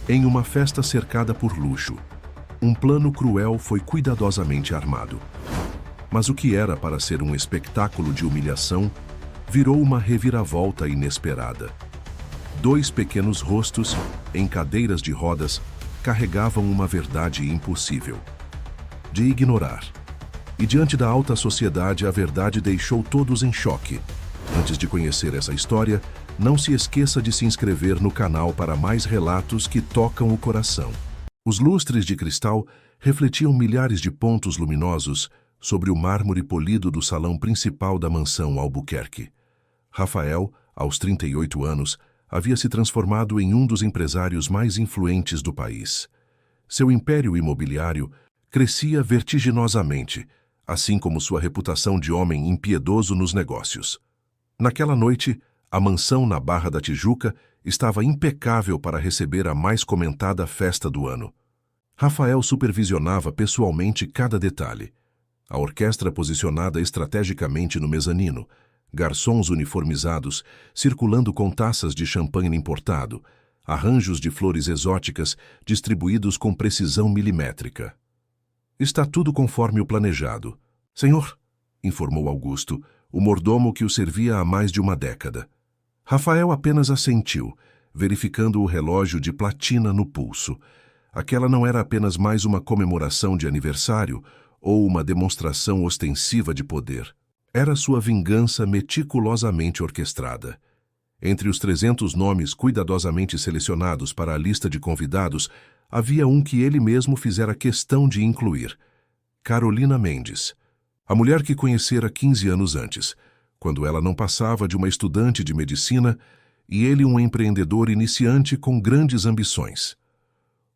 Em uma festa cercada por luxo, um plano cruel foi cuidadosamente armado. Mas o que era para ser um espetáculo de humilhação, virou uma reviravolta inesperada. Dois pequenos rostos, em cadeiras de rodas, carregavam uma verdade impossível de ignorar. E diante da alta sociedade, a verdade deixou todos em choque. Antes de conhecer essa história, não se esqueça de se inscrever no canal para mais relatos que tocam o coração. Os lustres de cristal refletiam milhares de pontos luminosos sobre o mármore polido do salão principal da mansão Albuquerque. Rafael, aos 38 anos, havia se transformado em um dos empresários mais influentes do país. Seu império imobiliário crescia vertiginosamente, assim como sua reputação de homem impiedoso nos negócios. Naquela noite, a mansão na Barra da Tijuca estava impecável para receber a mais comentada festa do ano. Rafael supervisionava pessoalmente cada detalhe. A orquestra posicionada estrategicamente no mezanino, garçons uniformizados circulando com taças de champanhe importado, arranjos de flores exóticas distribuídos com precisão milimétrica. Está tudo conforme o planejado. Senhor, informou Augusto, o mordomo que o servia há mais de uma década. Rafael apenas assentiu, verificando o relógio de platina no pulso. Aquela não era apenas mais uma comemoração de aniversário ou uma demonstração ostensiva de poder. Era sua vingança meticulosamente orquestrada. Entre os 300 nomes cuidadosamente selecionados para a lista de convidados, havia um que ele mesmo fizera questão de incluir: Carolina Mendes, a mulher que conhecera 15 anos antes, quando ela não passava de uma estudante de medicina e ele um empreendedor iniciante com grandes ambições.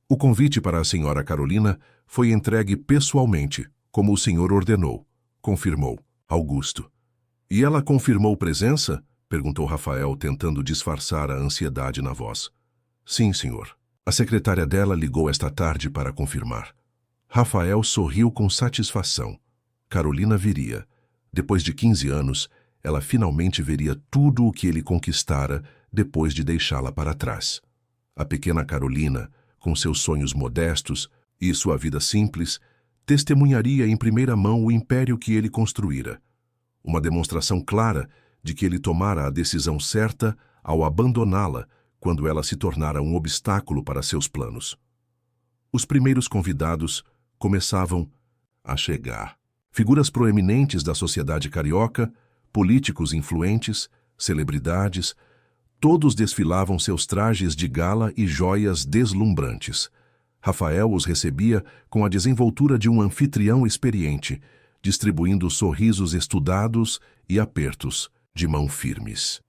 O convite para a senhora Carolina foi entregue pessoalmente, como o senhor ordenou, confirmou Augusto. E ela confirmou presença? Perguntou Rafael, tentando disfarçar a ansiedade na voz. Sim, senhor. A secretária dela ligou esta tarde para confirmar. Rafael sorriu com satisfação. Carolina viria. Depois de 15 anos, ela finalmente veria tudo o que ele conquistara depois de deixá-la para trás. A pequena Carolina, com seus sonhos modestos e sua vida simples, testemunharia em primeira mão o império que ele construíra. Uma demonstração clara de que ele tomara a decisão certa ao abandoná-la quando ela se tornara um obstáculo para seus planos. Os primeiros convidados começavam a chegar. Figuras proeminentes da sociedade carioca, políticos influentes, celebridades, todos desfilavam seus trajes de gala e joias deslumbrantes. Rafael os recebia com a desenvoltura de um anfitrião experiente, distribuindo sorrisos estudados e apertos de mão firmes.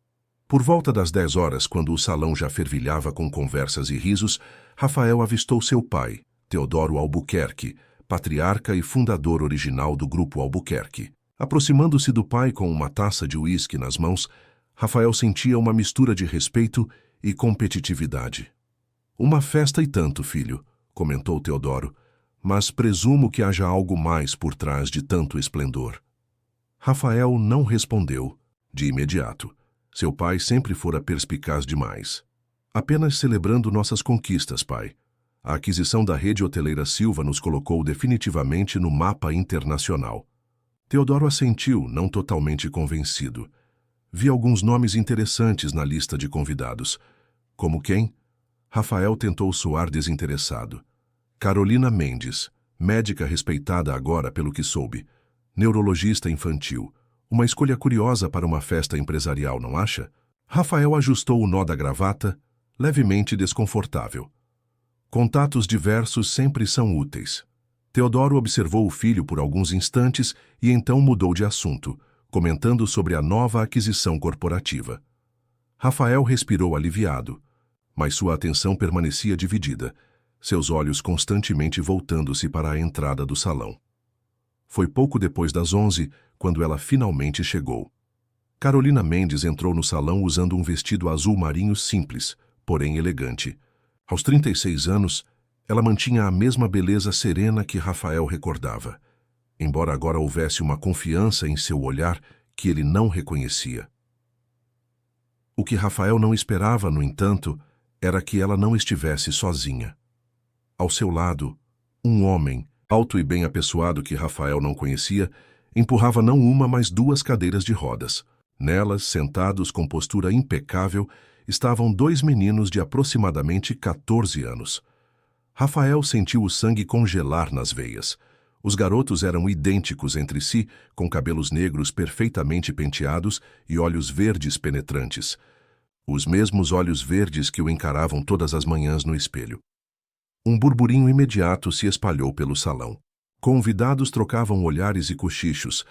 Por volta das 10 horas, quando o salão já fervilhava com conversas e risos, Rafael avistou seu pai, Teodoro Albuquerque, patriarca e fundador original do Grupo Albuquerque. Aproximando-se do pai com uma taça de uísque nas mãos, Rafael sentia uma mistura de respeito e competitividade. Uma festa e tanto, filho, comentou Teodoro, mas presumo que haja algo mais por trás de tanto esplendor. Rafael não respondeu, de imediato. Seu pai sempre fora perspicaz demais. Apenas celebrando nossas conquistas, pai. A aquisição da rede hoteleira Silva nos colocou definitivamente no mapa internacional. Teodoro assentiu, não totalmente convencido. Vi alguns nomes interessantes na lista de convidados. Como quem? Rafael tentou soar desinteressado. Carolina Mendes, médica respeitada agora pelo que soube. Neurologista infantil. Uma escolha curiosa para uma festa empresarial, não acha? Rafael ajustou o nó da gravata, levemente desconfortável. Contatos diversos sempre são úteis. Teodoro observou o filho por alguns instantes e então mudou de assunto, comentando sobre a nova aquisição corporativa. Rafael respirou aliviado, mas sua atenção permanecia dividida, seus olhos constantemente voltando-se para a entrada do salão. Foi pouco depois das 11, quando ela finalmente chegou. Carolina Mendes entrou no salão usando um vestido azul marinho simples, porém elegante. Aos 36 anos, ela mantinha a mesma beleza serena que Rafael recordava, embora agora houvesse uma confiança em seu olhar que ele não reconhecia. O que Rafael não esperava, no entanto, era que ela não estivesse sozinha. Ao seu lado, um homem, alto e bem apessoado que Rafael não conhecia, empurrava não uma, mas duas cadeiras de rodas. Nelas, sentados com postura impecável, estavam dois meninos de aproximadamente 14 anos. Rafael sentiu o sangue congelar nas veias. Os garotos eram idênticos entre si, com cabelos negros perfeitamente penteados e olhos verdes penetrantes. Os mesmos olhos verdes que o encaravam todas as manhãs no espelho. Um burburinho imediato se espalhou pelo salão. Convidados trocavam olhares e cochichos.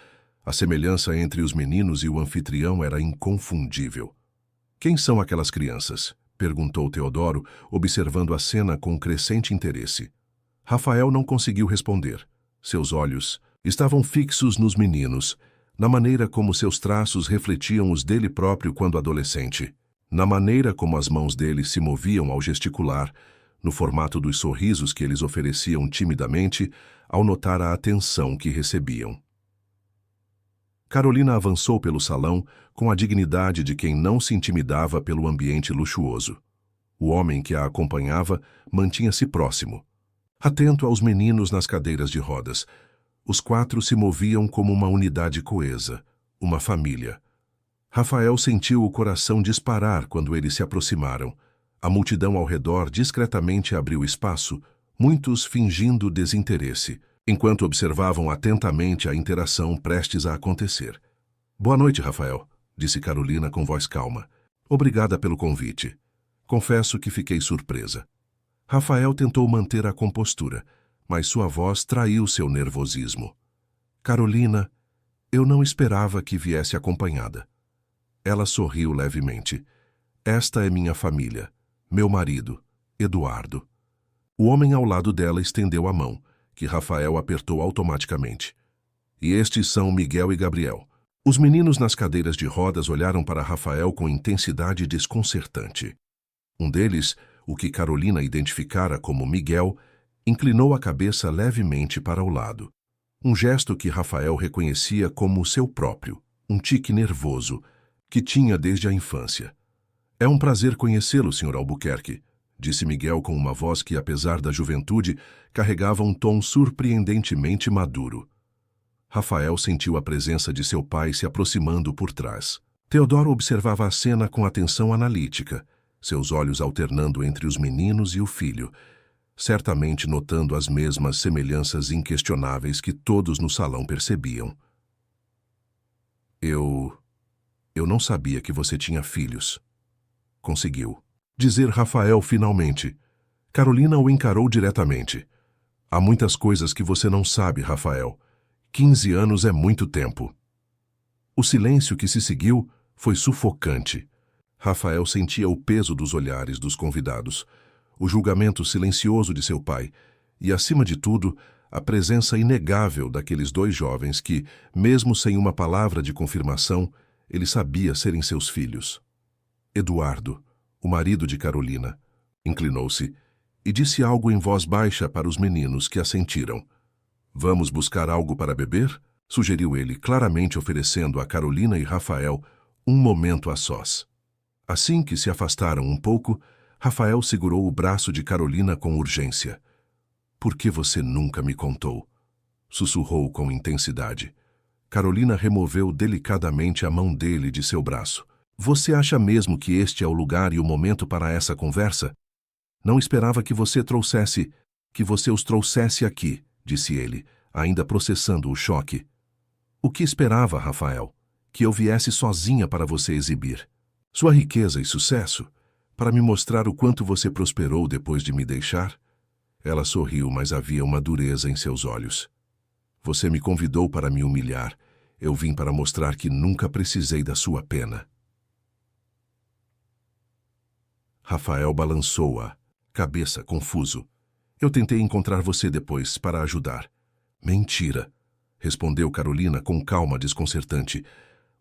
A semelhança entre os meninos e o anfitrião era inconfundível. "Quem são aquelas crianças?" perguntou Teodoro, observando a cena com crescente interesse. Rafael não conseguiu responder. Seus olhos estavam fixos nos meninos, na maneira como seus traços refletiam os dele próprio quando adolescente, na maneira como as mãos dele se moviam ao gesticular, no formato dos sorrisos que eles ofereciam timidamente ao notar a atenção que recebiam. Carolina avançou pelo salão com a dignidade de quem não se intimidava pelo ambiente luxuoso. O homem que a acompanhava mantinha-se próximo, atento aos meninos nas cadeiras de rodas. Os quatro se moviam como uma unidade coesa, uma família. Rafael sentiu o coração disparar quando eles se aproximaram. A multidão ao redor discretamente abriu espaço, muitos fingindo desinteresse, enquanto observavam atentamente a interação prestes a acontecer. "Boa noite, Rafael", disse Carolina com voz calma. "Obrigada pelo convite. Confesso que fiquei surpresa." Rafael tentou manter a compostura, mas sua voz traiu seu nervosismo. "Carolina, eu não esperava que viesse acompanhada." Ela sorriu levemente. "Esta é minha família, meu marido, Eduardo." O homem ao lado dela estendeu a mão, que Rafael apertou automaticamente. "E estes são Miguel e Gabriel." Os meninos nas cadeiras de rodas olharam para Rafael com intensidade desconcertante. Um deles, o que Carolina identificara como Miguel, inclinou a cabeça levemente para o lado. Um gesto que Rafael reconhecia como seu próprio, um tique nervoso, que tinha desde a infância. "É um prazer conhecê-lo, Sr. Albuquerque", disse Miguel com uma voz que, apesar da juventude, carregava um tom surpreendentemente maduro. Rafael sentiu a presença de seu pai se aproximando por trás. Teodoro observava a cena com atenção analítica, seus olhos alternando entre os meninos e o filho, certamente notando as mesmas semelhanças inquestionáveis que todos no salão percebiam. Eu não sabia que você tinha filhos", conseguiu dizer Rafael finalmente. Carolina o encarou diretamente. "Há muitas coisas que você não sabe, Rafael. 15 anos é muito tempo." O silêncio que se seguiu foi sufocante. Rafael sentia o peso dos olhares dos convidados, o julgamento silencioso de seu pai e, acima de tudo, a presença inegável daqueles dois jovens que, mesmo sem uma palavra de confirmação, ele sabia serem seus filhos. Eduardo, o marido de Carolina, inclinou-se e disse algo em voz baixa para os meninos que assentiram. "Vamos buscar algo para beber?" sugeriu ele, claramente oferecendo a Carolina e Rafael um momento a sós. Assim que se afastaram um pouco, Rafael segurou o braço de Carolina com urgência. "Por que você nunca me contou?" sussurrou com intensidade. Carolina removeu delicadamente a mão dele de seu braço. "Você acha mesmo que este é o lugar e o momento para essa conversa? Não esperava que você os trouxesse aqui", disse ele, ainda processando o choque. "O que esperava, Rafael? Que eu viesse sozinha para você exibir sua riqueza e sucesso? Para me mostrar o quanto você prosperou depois de me deixar?" Ela sorriu, mas havia uma dureza em seus olhos. "Você me convidou para me humilhar. Eu vim para mostrar que nunca precisei da sua pena." Rafael balançou a cabeça, confuso. "Eu tentei encontrar você depois para ajudar." "Mentira", respondeu Carolina com calma desconcertante.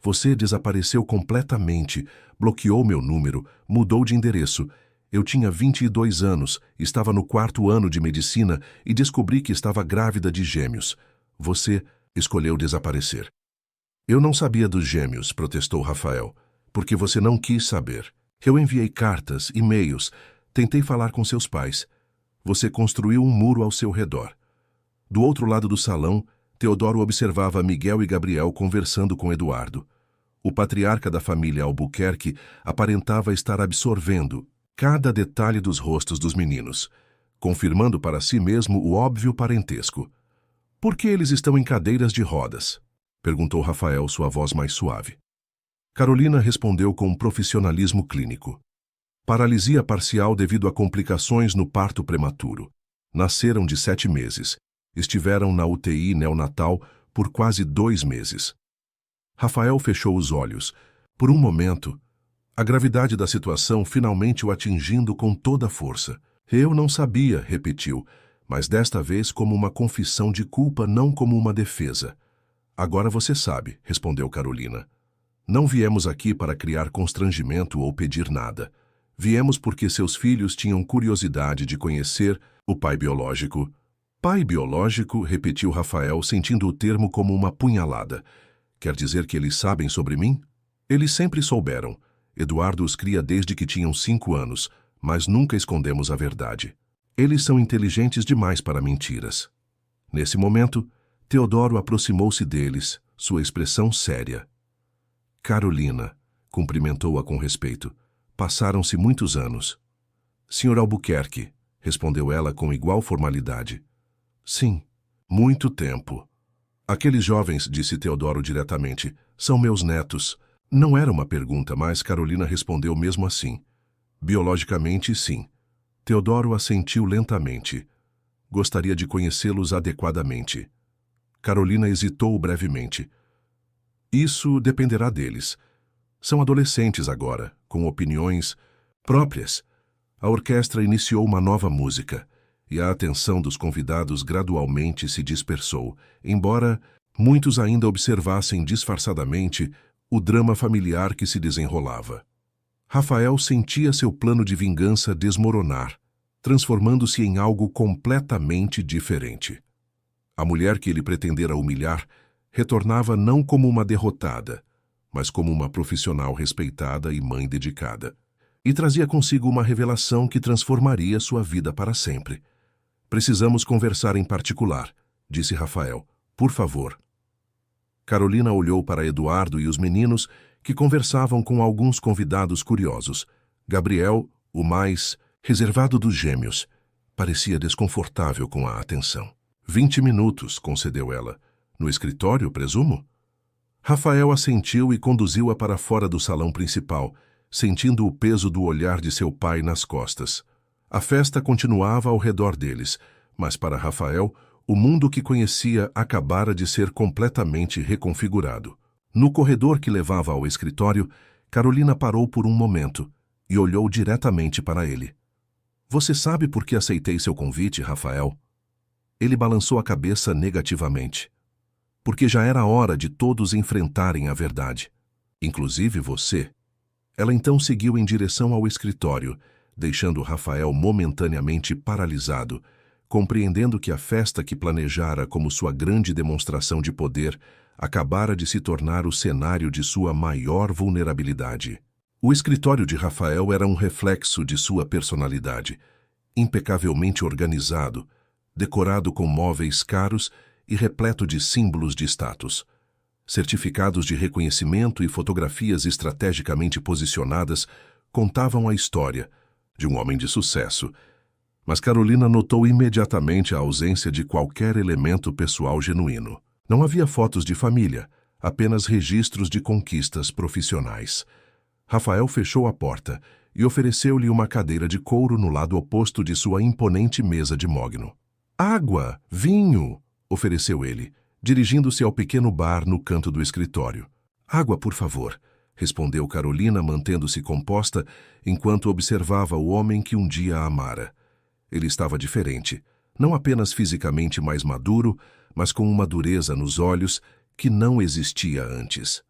"Você desapareceu completamente, bloqueou meu número, mudou de endereço. Eu tinha 22 anos, estava no 4º ano de medicina e descobri que estava grávida de gêmeos. Você escolheu desaparecer." "Eu não sabia dos gêmeos", protestou Rafael, "porque você não quis saber. Eu enviei cartas, e-mails, Tentei falar com seus pais. Você construiu um muro ao seu redor. Do outro lado do salão, Teodoro observava Miguel e Gabriel conversando com Eduardo. O patriarca da família Albuquerque aparentava estar absorvendo cada detalhe dos rostos dos meninos, confirmando para si mesmo o óbvio parentesco. Por que eles estão em cadeiras de rodas? Perguntou Rafael, sua voz mais suave. Carolina respondeu com um profissionalismo clínico. Paralisia parcial devido a complicações no parto prematuro. Nasceram de 7 meses. Estiveram na UTI neonatal por quase 2 meses. Rafael fechou os olhos. Por um momento, a gravidade da situação finalmente o atingindo com toda a força. Eu não sabia, repetiu, mas desta vez como uma confissão de culpa, não como uma defesa. Agora você sabe, respondeu Carolina. Não viemos aqui para criar constrangimento ou pedir nada. Viemos porque seus filhos tinham curiosidade de conhecer o pai biológico. Pai biológico, repetiu Rafael, sentindo o termo como uma punhalada. Quer dizer que eles sabem sobre mim? Eles sempre souberam. Eduardo os cria desde que tinham 5 anos, mas nunca escondemos a verdade. Eles são inteligentes demais para mentiras. Nesse momento, Teodoro aproximou-se deles, sua expressão séria. Carolina, cumprimentou-a com respeito. Passaram-se muitos anos. Senhor Albuquerque, respondeu ela com igual formalidade. Sim, muito tempo. Aqueles jovens, disse Teodoro diretamente, são meus netos. Não era uma pergunta, mas Carolina respondeu mesmo assim. Biologicamente, sim. Teodoro assentiu lentamente. Gostaria de conhecê-los adequadamente. Carolina hesitou brevemente. Isso dependerá deles. São adolescentes agora, com opiniões próprias. A orquestra iniciou uma nova música, e a atenção dos convidados gradualmente se dispersou, embora muitos ainda observassem disfarçadamente o drama familiar que se desenrolava. Rafael sentia seu plano de vingança desmoronar, transformando-se em algo completamente diferente. A mulher que ele pretendera humilhar retornava não como uma derrotada, mas como uma profissional respeitada e mãe dedicada. E trazia consigo uma revelação que transformaria sua vida para sempre. Precisamos conversar em particular, disse Rafael. Por favor. Carolina olhou para Eduardo e os meninos, que conversavam com alguns convidados curiosos. Gabriel, o mais reservado dos gêmeos, parecia desconfortável com a atenção. 20 minutos, concedeu ela. No escritório, presumo? Rafael assentiu e conduziu-a para fora do salão principal, sentindo o peso do olhar de seu pai nas costas. A festa continuava ao redor deles, mas para Rafael, o mundo que conhecia acabara de ser completamente reconfigurado. No corredor que levava ao escritório, Carolina parou por um momento e olhou diretamente para ele. Você sabe por que aceitei seu convite, Rafael? Ele balançou a cabeça negativamente. Porque já era hora de todos enfrentarem a verdade. Inclusive você. Ela então seguiu em direção ao escritório, deixando Rafael momentaneamente paralisado, compreendendo que a festa que planejara como sua grande demonstração de poder acabara de se tornar o cenário de sua maior vulnerabilidade. O escritório de Rafael era um reflexo de sua personalidade, impecavelmente organizado, decorado com móveis caros e repleto de símbolos de status. Certificados de reconhecimento e fotografias estrategicamente posicionadas contavam a história de um homem de sucesso, mas Carolina notou imediatamente a ausência de qualquer elemento pessoal genuíno. Não havia fotos de família, apenas registros de conquistas profissionais. Rafael fechou a porta e ofereceu-lhe uma cadeira de couro no lado oposto de sua imponente mesa de mogno. Água, vinho, ofereceu ele, dirigindo-se ao pequeno bar no canto do escritório. Água, por favor, respondeu Carolina, mantendo-se composta enquanto observava o homem que um dia a amara. Ele estava diferente, não apenas fisicamente mais maduro, mas com uma dureza nos olhos que não existia antes.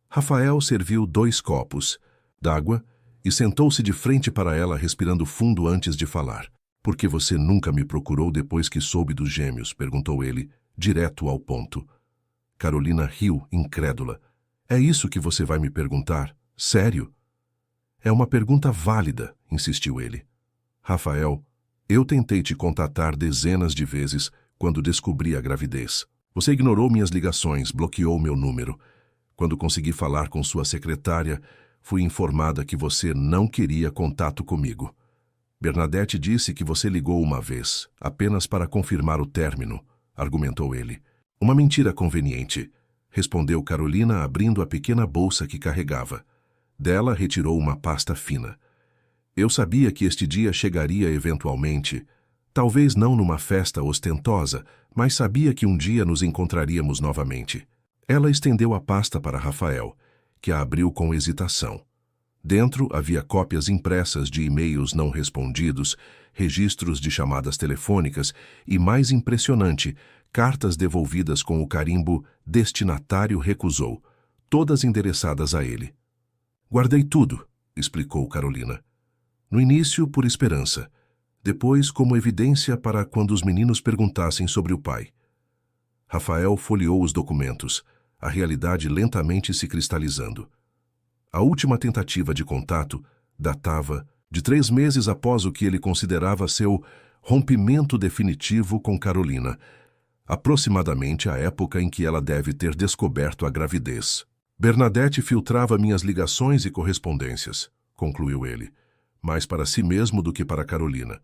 Rafael serviu 2 copos d'água e sentou-se de frente para ela, respirando fundo antes de falar. Por que você nunca me procurou depois que soube dos gêmeos? Perguntou ele, direto ao ponto. Carolina riu, incrédula. É isso que você vai me perguntar? Sério? É uma pergunta válida, insistiu ele. Rafael, eu tentei te contatar dezenas de vezes quando descobri a gravidez. Você ignorou minhas ligações, bloqueou meu número. Quando consegui falar com sua secretária, fui informada que você não queria contato comigo. Bernadette disse que você ligou uma vez, apenas para confirmar o término, argumentou ele. Uma mentira conveniente, respondeu Carolina abrindo a pequena bolsa que carregava. Dela retirou uma pasta fina. Eu sabia que este dia chegaria eventualmente, talvez não numa festa ostentosa, mas sabia que um dia nos encontraríamos novamente. Ela estendeu a pasta para Rafael, que a abriu com hesitação. Dentro havia cópias impressas de e-mails não respondidos, registros de chamadas telefônicas e, mais impressionante, cartas devolvidas com o carimbo "Destinatário recusou", todas endereçadas a ele. Guardei tudo, explicou Carolina. No início, por esperança. Depois, como evidência para quando os meninos perguntassem sobre o pai. Rafael folheou os documentos, a realidade lentamente se cristalizando. A última tentativa de contato datava de 3 meses após o que ele considerava seu rompimento definitivo com Carolina, aproximadamente a época em que ela deve ter descoberto a gravidez. Bernadette filtrava minhas ligações e correspondências, concluiu ele, mais para si mesmo do que para Carolina.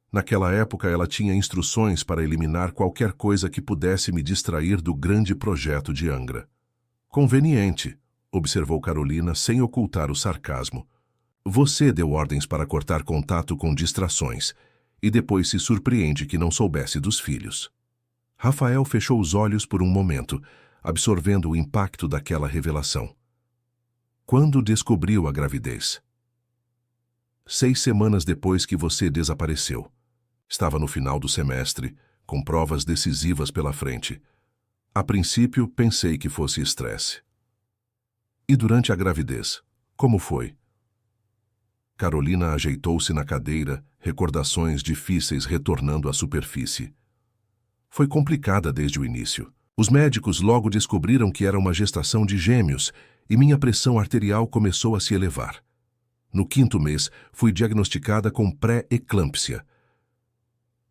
Naquela época ela tinha instruções para eliminar qualquer coisa que pudesse me distrair do grande projeto de Angra. Conveniente, observou Carolina sem ocultar o sarcasmo. Você deu ordens para cortar contato com distrações e depois se surpreende que não soubesse dos filhos. Rafael fechou os olhos por um momento, absorvendo o impacto daquela revelação. Quando descobriu a gravidez? 6 semanas depois que você desapareceu. Estava no final do semestre, com provas decisivas pela frente. A princípio, pensei que fosse estresse. E durante a gravidez, como foi? Carolina ajeitou-se na cadeira, recordações difíceis retornando à superfície. Foi complicada desde o início. Os médicos logo descobriram que era uma gestação de gêmeos e minha pressão arterial começou a se elevar. No 5º mês, fui diagnosticada com pré-eclâmpsia.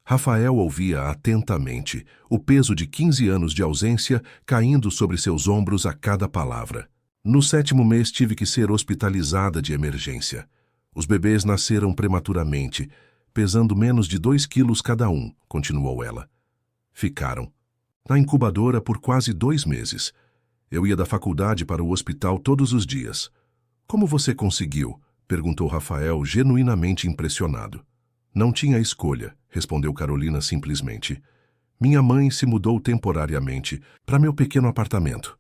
Rafael ouvia atentamente, o peso de 15 anos de ausência caindo sobre seus ombros a cada palavra. No 7º mês tive que ser hospitalizada de emergência. Os bebês nasceram prematuramente, pesando menos de 2 quilos cada um, continuou ela. Ficaram na incubadora por quase 2 meses. Eu ia da faculdade para o hospital todos os dias. Como você conseguiu? Perguntou Rafael, genuinamente impressionado. Não tinha escolha, respondeu Carolina simplesmente. Minha mãe se mudou temporariamente para meu pequeno apartamento.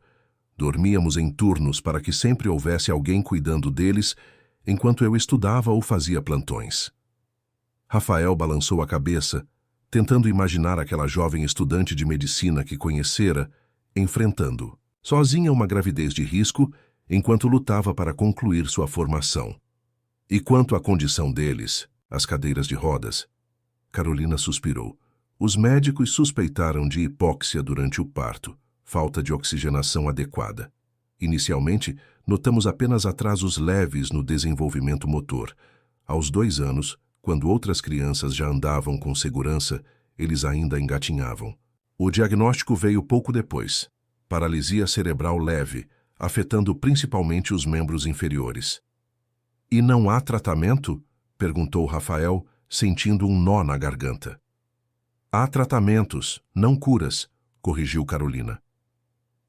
Dormíamos em turnos para que sempre houvesse alguém cuidando deles, enquanto eu estudava ou fazia plantões. Rafael balançou a cabeça, tentando imaginar aquela jovem estudante de medicina que conhecera, enfrentando, sozinha, uma gravidez de risco, enquanto lutava para concluir sua formação. E quanto à condição deles, as cadeiras de rodas? Carolina suspirou. Os médicos suspeitaram de hipóxia durante o parto, falta de oxigenação adequada. Inicialmente, notamos apenas atrasos leves no desenvolvimento motor. Aos 2 anos, quando outras crianças já andavam com segurança, eles ainda engatinhavam. O diagnóstico veio pouco depois. Paralisia cerebral leve, afetando principalmente os membros inferiores. E não há tratamento? Perguntou Rafael, sentindo um nó na garganta. Há tratamentos, não curas, corrigiu Carolina.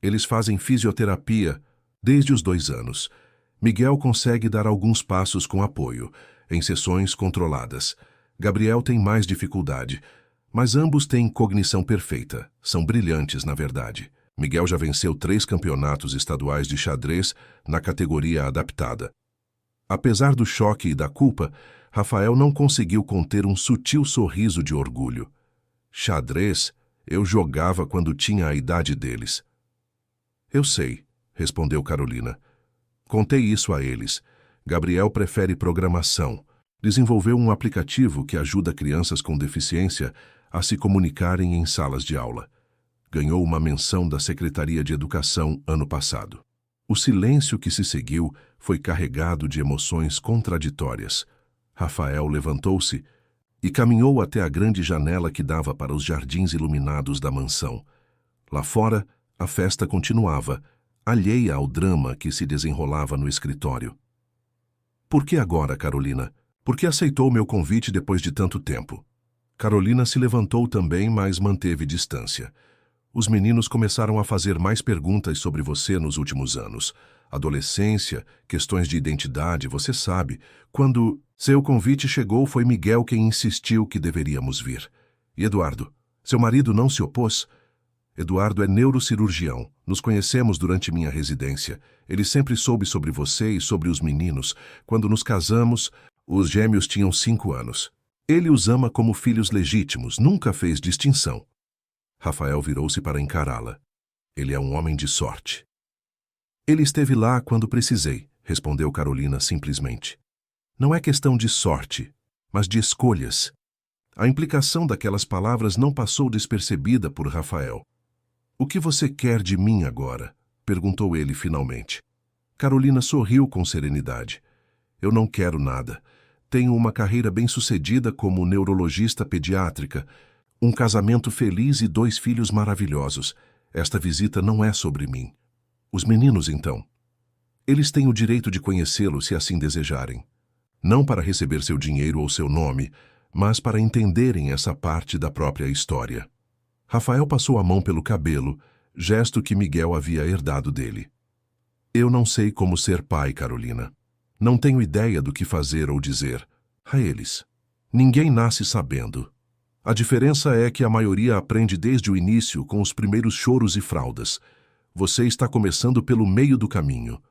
Eles fazem fisioterapia desde os 2 anos. Miguel consegue dar alguns passos com apoio, em sessões controladas. Gabriel tem mais dificuldade, mas ambos têm cognição perfeita. São brilhantes, na verdade. Miguel já venceu 3 campeonatos estaduais de xadrez na categoria adaptada. Apesar do choque e da culpa, Rafael não conseguiu conter um sutil sorriso de orgulho. Xadrez, eu jogava quando tinha a idade deles. Eu sei, respondeu Carolina. Contei isso a eles. Gabriel prefere programação. Desenvolveu um aplicativo que ajuda crianças com deficiência a se comunicarem em salas de aula. Ganhou uma menção da Secretaria de Educação ano passado. O silêncio que se seguiu foi carregado de emoções contraditórias. Rafael levantou-se, e caminhou até a grande janela que dava para os jardins iluminados da mansão. Lá fora, a festa continuava, alheia ao drama que se desenrolava no escritório. Por que agora, Carolina? Por que aceitou meu convite depois de tanto tempo? Carolina se levantou também, mas manteve distância. Os meninos começaram a fazer mais perguntas sobre você nos últimos anos. Adolescência, questões de identidade, você sabe. Quando seu convite chegou, foi Miguel quem insistiu que deveríamos vir. E Eduardo? Seu marido não se opôs? Eduardo é neurocirurgião. Nos conhecemos durante minha residência. Ele sempre soube sobre você e sobre os meninos. Quando nos casamos, os gêmeos tinham 5 anos. Ele os ama como filhos legítimos, nunca fez distinção. Rafael virou-se para encará-la. Ele é um homem de sorte. Ele esteve lá quando precisei, respondeu Carolina simplesmente. Não é questão de sorte, mas de escolhas. A implicação daquelas palavras não passou despercebida por Rafael. O que você quer de mim agora? Perguntou ele finalmente. Carolina sorriu com serenidade. Eu não quero nada. Tenho uma carreira bem-sucedida como neurologista pediátrica, um casamento feliz e 2 filhos maravilhosos. Esta visita não é sobre mim. Os meninos, então? Eles têm o direito de conhecê-lo se assim desejarem. Não para receber seu dinheiro ou seu nome, mas para entenderem essa parte da própria história. Rafael passou a mão pelo cabelo, gesto que Miguel havia herdado dele. Eu não sei como ser pai, Carolina. Não tenho ideia do que fazer ou dizer. A eles. Ninguém nasce sabendo. A diferença é que a maioria aprende desde o início com os primeiros choros e fraldas. Você está começando pelo meio do caminho.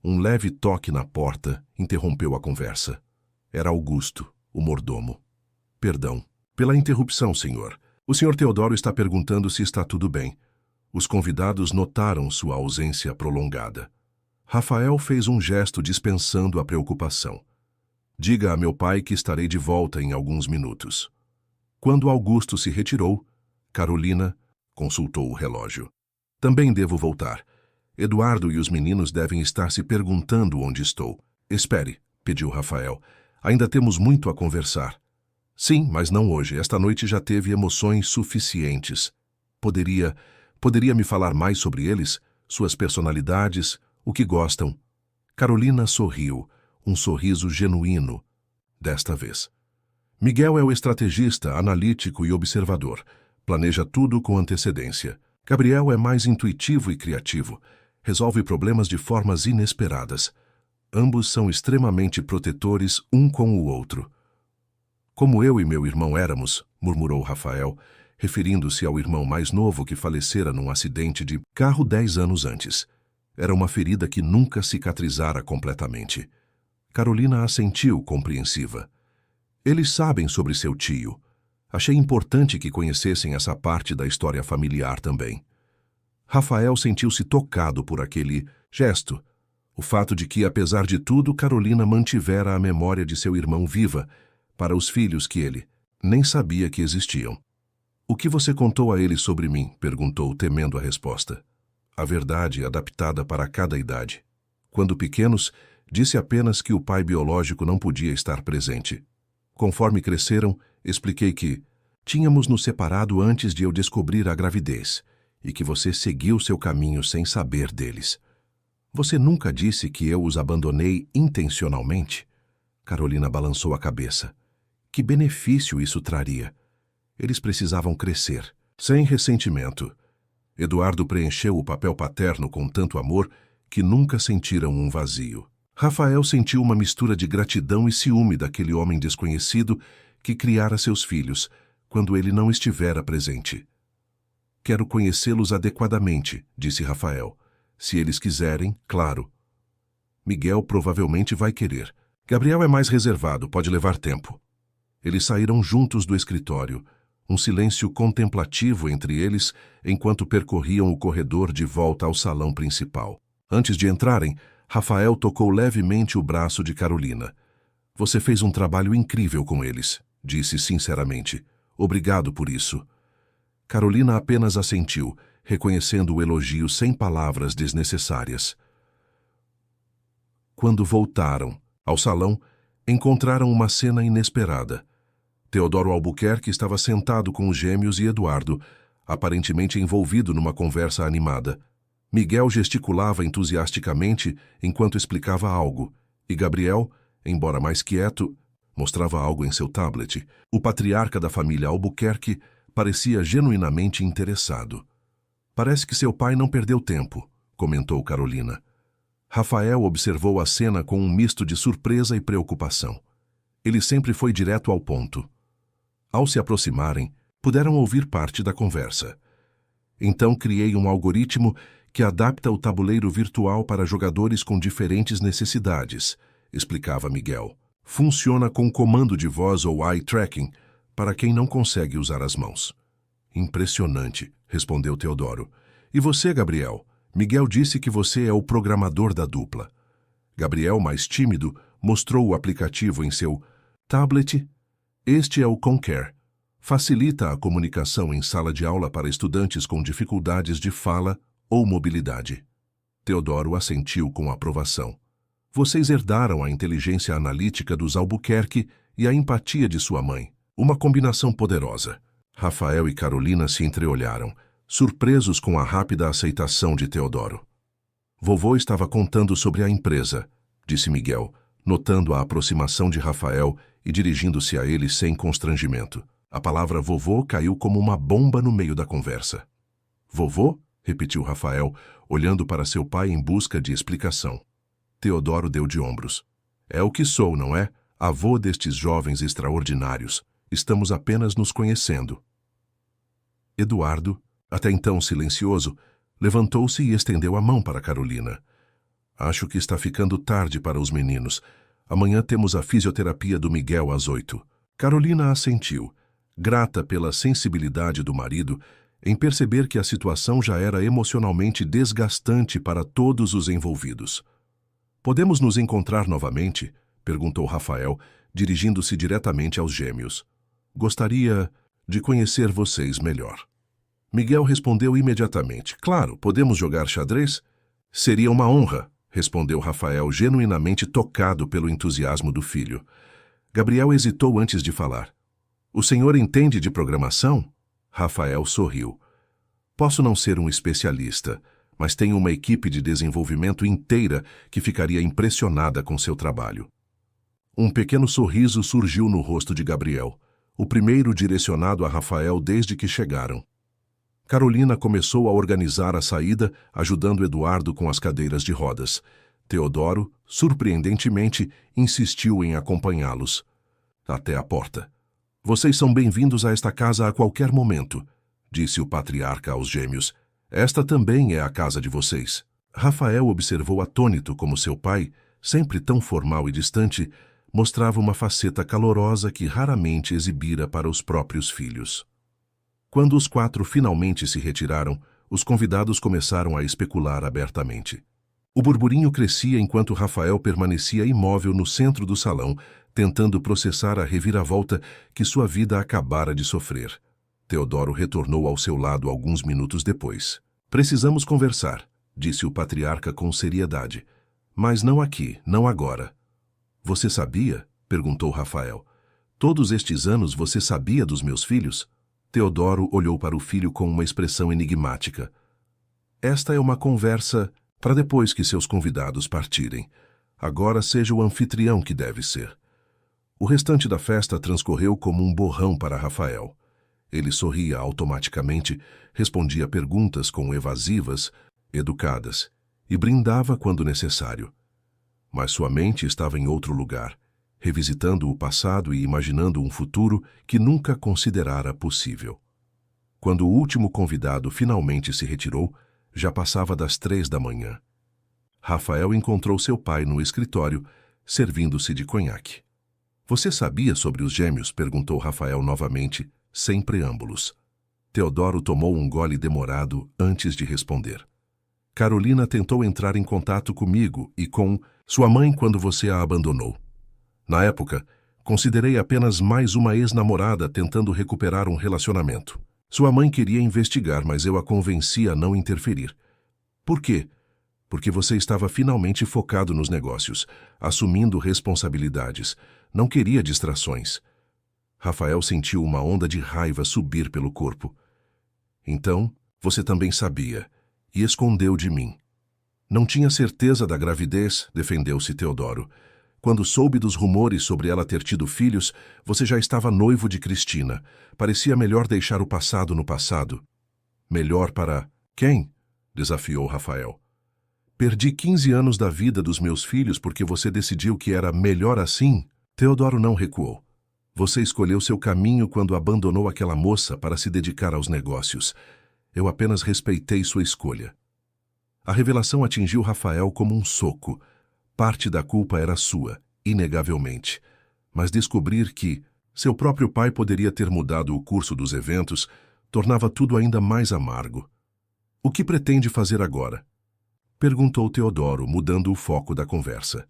Um leve toque na porta interrompeu a conversa. Era Augusto, o mordomo. Perdão. Pela interrupção, senhor. O senhor Teodoro está perguntando se está tudo bem. Os convidados notaram sua ausência prolongada. Rafael fez um gesto dispensando a preocupação. Diga a meu pai que estarei de volta em alguns minutos. Quando Augusto se retirou, Carolina consultou o relógio. Também devo voltar. Eduardo e os meninos devem estar se perguntando onde estou. Espere, pediu Rafael. Ainda temos muito a conversar. Sim, mas não hoje. Esta noite já teve emoções suficientes. Poderia me falar mais sobre eles? Suas personalidades? O que gostam? Carolina sorriu, um sorriso genuíno, desta vez. Miguel é o estrategista, analítico e observador. Planeja tudo com antecedência. Gabriel é mais intuitivo e criativo. Resolve problemas de formas inesperadas. Ambos são extremamente protetores um com o outro. Como eu e meu irmão éramos, murmurou Rafael, referindo-se ao irmão mais novo que falecera num acidente de carro 10 anos antes. Era uma ferida que nunca cicatrizara completamente. Carolina assentiu, compreensiva. Eles sabem sobre seu tio. Achei importante que conhecessem essa parte da história familiar também. Rafael sentiu-se tocado por aquele gesto. O fato de que, apesar de tudo, Carolina mantivera a memória de seu irmão viva para os filhos que ele nem sabia que existiam. O que você contou a ele sobre mim? Perguntou, temendo a resposta. A verdade adaptada para cada idade. Quando pequenos, disse apenas que o pai biológico não podia estar presente. Conforme cresceram, expliquei que tínhamos nos separado antes de eu descobrir a gravidez e que você seguiu seu caminho sem saber deles. Você nunca disse que eu os abandonei intencionalmente? Carolina balançou a cabeça. Que benefício isso traria? Eles precisavam crescer, sem ressentimento. Eduardo preencheu o papel paterno com tanto amor que nunca sentiram um vazio. Rafael sentiu uma mistura de gratidão e ciúme daquele homem desconhecido que criara seus filhos, quando ele não estivera presente. Quero conhecê-los adequadamente, disse Rafael. Se eles quiserem, claro. Miguel provavelmente vai querer. Gabriel é mais reservado, pode levar tempo. Eles saíram juntos do escritório, um silêncio contemplativo entre eles enquanto percorriam o corredor de volta ao salão principal. Antes de entrarem, Rafael tocou levemente o braço de Carolina. Você fez um trabalho incrível com eles, disse sinceramente. Obrigado por isso. Carolina apenas assentiu, reconhecendo o elogio sem palavras desnecessárias. Quando voltaram ao salão, encontraram uma cena inesperada. Teodoro Albuquerque estava sentado com os gêmeos e Eduardo, aparentemente envolvido numa conversa animada. Miguel gesticulava entusiasticamente enquanto explicava algo, e Gabriel, embora mais quieto, mostrava algo em seu tablet. O patriarca da família Albuquerque parecia genuinamente interessado. Parece que seu pai não perdeu tempo, comentou Carolina. Rafael observou a cena com um misto de surpresa e preocupação. Ele sempre foi direto ao ponto. Ao se aproximarem, puderam ouvir parte da conversa. Então criei um algoritmo que adapta o tabuleiro virtual para jogadores com diferentes necessidades, explicava Miguel. Funciona com comando de voz ou eye tracking para quem não consegue usar as mãos. Impressionante, respondeu Teodoro. E você, Gabriel? Miguel disse que você é o programador da dupla. Gabriel, mais tímido, mostrou o aplicativo em seu tablet. Este é o Concare. Facilita a comunicação em sala de aula para estudantes com dificuldades de fala ou mobilidade. Teodoro assentiu com aprovação. Vocês herdaram a inteligência analítica dos Albuquerque e a empatia de sua mãe. Uma combinação poderosa. Rafael e Carolina se entreolharam, surpresos com a rápida aceitação de Teodoro. Vovô estava contando sobre a empresa, disse Miguel, notando a aproximação de Rafael e dirigindo-se a ele sem constrangimento. A palavra vovô caiu como uma bomba no meio da conversa. Vovô? Repetiu Rafael, olhando para seu pai em busca de explicação. Teodoro deu de ombros. É o que sou, não é? Avô destes jovens extraordinários. Estamos apenas nos conhecendo. Eduardo, até então silencioso, levantou-se e estendeu a mão para Carolina. Acho que está ficando tarde para os meninos. Amanhã temos a fisioterapia do Miguel às 8. Carolina assentiu, grata pela sensibilidade do marido em perceber que a situação já era emocionalmente desgastante para todos os envolvidos. Podemos nos encontrar novamente? Perguntou Rafael, dirigindo-se diretamente aos gêmeos. Gostaria de conhecer vocês melhor. Miguel respondeu imediatamente. Claro, podemos jogar xadrez? Seria uma honra, respondeu Rafael, genuinamente tocado pelo entusiasmo do filho. Gabriel hesitou antes de falar. O senhor entende de programação? Rafael sorriu. Posso não ser um especialista, mas tenho uma equipe de desenvolvimento inteira que ficaria impressionada com seu trabalho. Um pequeno sorriso surgiu no rosto de Gabriel, o primeiro direcionado a Rafael desde que chegaram. Carolina começou a organizar a saída, ajudando Eduardo com as cadeiras de rodas. Teodoro, surpreendentemente, insistiu em acompanhá-los até a porta. Vocês são bem-vindos a esta casa a qualquer momento, disse o patriarca aos gêmeos. Esta também é a casa de vocês. Rafael observou atônito como seu pai, sempre tão formal e distante, mostrava uma faceta calorosa que raramente exibira para os próprios filhos. Quando os 4 finalmente se retiraram, os convidados começaram a especular abertamente. O burburinho crescia enquanto Rafael permanecia imóvel no centro do salão, tentando processar a reviravolta que sua vida acabara de sofrer. Teodoro retornou ao seu lado alguns minutos depois. Precisamos conversar, disse o patriarca com seriedade. Mas não aqui, não agora. Você sabia? Perguntou Rafael. Todos estes anos você sabia dos meus filhos? Teodoro olhou para o filho com uma expressão enigmática. Esta é uma conversa para depois que seus convidados partirem. Agora seja o anfitrião que deve ser. O restante da festa transcorreu como um borrão para Rafael. Ele sorria automaticamente, respondia perguntas com evasivas, educadas, e brindava quando necessário. Mas sua mente estava em outro lugar, revisitando o passado e imaginando um futuro que nunca considerara possível. Quando o último convidado finalmente se retirou, já passava das 3 da manhã. Rafael encontrou seu pai no escritório, servindo-se de conhaque. Você sabia sobre os gêmeos? Perguntou Rafael novamente, sem preâmbulos. Teodoro tomou um gole demorado antes de responder. Carolina tentou entrar em contato comigo e com sua mãe quando você a abandonou. Na época, considerei apenas mais uma ex-namorada tentando recuperar um relacionamento. Sua mãe queria investigar, mas eu a convenci a não interferir. Por quê? Porque você estava finalmente focado nos negócios, assumindo responsabilidades. Não queria distrações. Rafael sentiu uma onda de raiva subir pelo corpo. Então, você também sabia, e escondeu de mim. Não tinha certeza da gravidez, defendeu-se Teodoro. Quando soube dos rumores sobre ela ter tido filhos, você já estava noivo de Cristina. Parecia melhor deixar o passado no passado. Melhor para quem? Desafiou Rafael. Perdi 15 anos da vida dos meus filhos porque você decidiu que era melhor assim? Teodoro não recuou. Você escolheu seu caminho quando abandonou aquela moça para se dedicar aos negócios. Eu apenas respeitei sua escolha. A revelação atingiu Rafael como um soco. Parte da culpa era sua, inegavelmente. Mas descobrir que seu próprio pai poderia ter mudado o curso dos eventos tornava tudo ainda mais amargo. O que pretende fazer agora? Perguntou Teodoro, mudando o foco da conversa.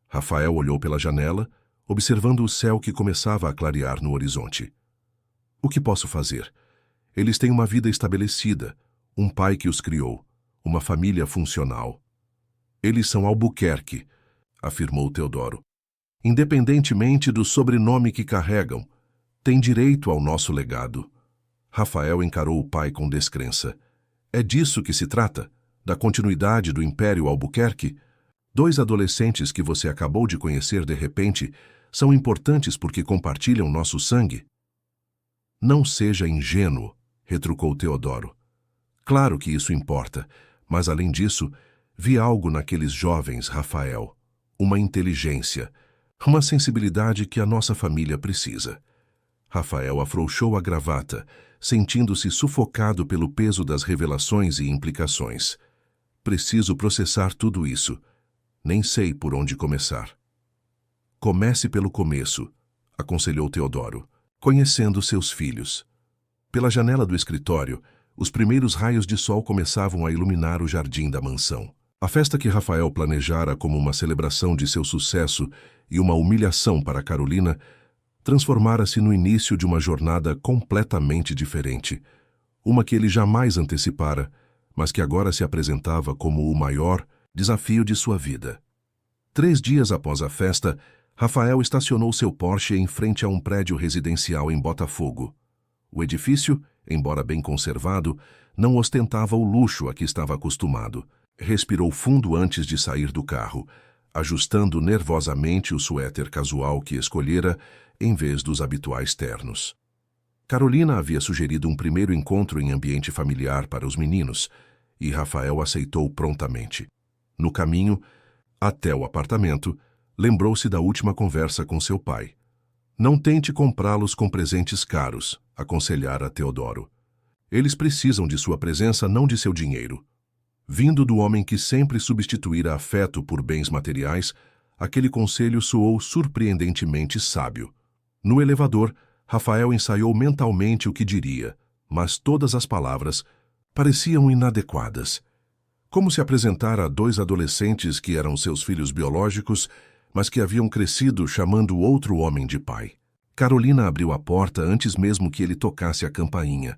Rafael olhou pela janela, observando o céu que começava a clarear no horizonte. O que posso fazer? Eles têm uma vida estabelecida, um pai que os criou, uma família funcional. Eles são Albuquerque, afirmou Teodoro. Independentemente do sobrenome que carregam, têm direito ao nosso legado. Rafael encarou o pai com descrença. É disso que se trata? Da continuidade do Império Albuquerque? 2 adolescentes que você acabou de conhecer de repente são importantes porque compartilham nosso sangue? Não seja ingênuo, retrucou Teodoro. Claro que isso importa, mas além disso, vi algo naqueles jovens, Rafael. Uma inteligência, uma sensibilidade que a nossa família precisa. Rafael afrouxou a gravata, sentindo-se sufocado pelo peso das revelações e implicações. Preciso processar tudo isso. Nem sei por onde começar. Comece pelo começo, aconselhou Teodoro, conhecendo seus filhos. Pela janela do escritório, os primeiros raios de sol começavam a iluminar o jardim da mansão. A festa que Rafael planejara como uma celebração de seu sucesso e uma humilhação para Carolina transformara-se no início de uma jornada completamente diferente, uma que ele jamais antecipara, mas que agora se apresentava como o maior desafio de sua vida. 3 dias após a festa, Rafael estacionou seu Porsche em frente a um prédio residencial em Botafogo. O edifício, embora bem conservado, não ostentava o luxo a que estava acostumado. Respirou fundo antes de sair do carro, ajustando nervosamente o suéter casual que escolhera em vez dos habituais ternos. Carolina havia sugerido um primeiro encontro em ambiente familiar para os meninos, e Rafael aceitou prontamente. No caminho, até o apartamento, lembrou-se da última conversa com seu pai. Não tente comprá-los com presentes caros, aconselhara Teodoro. Eles precisam de sua presença, não de seu dinheiro. Vindo do homem que sempre substituíra afeto por bens materiais, aquele conselho soou surpreendentemente sábio. No elevador, Rafael ensaiou mentalmente o que diria, mas todas as palavras pareciam inadequadas. Como se apresentar a 2 adolescentes que eram seus filhos biológicos, mas que haviam crescido chamando outro homem de pai. Carolina abriu a porta antes mesmo que ele tocasse a campainha.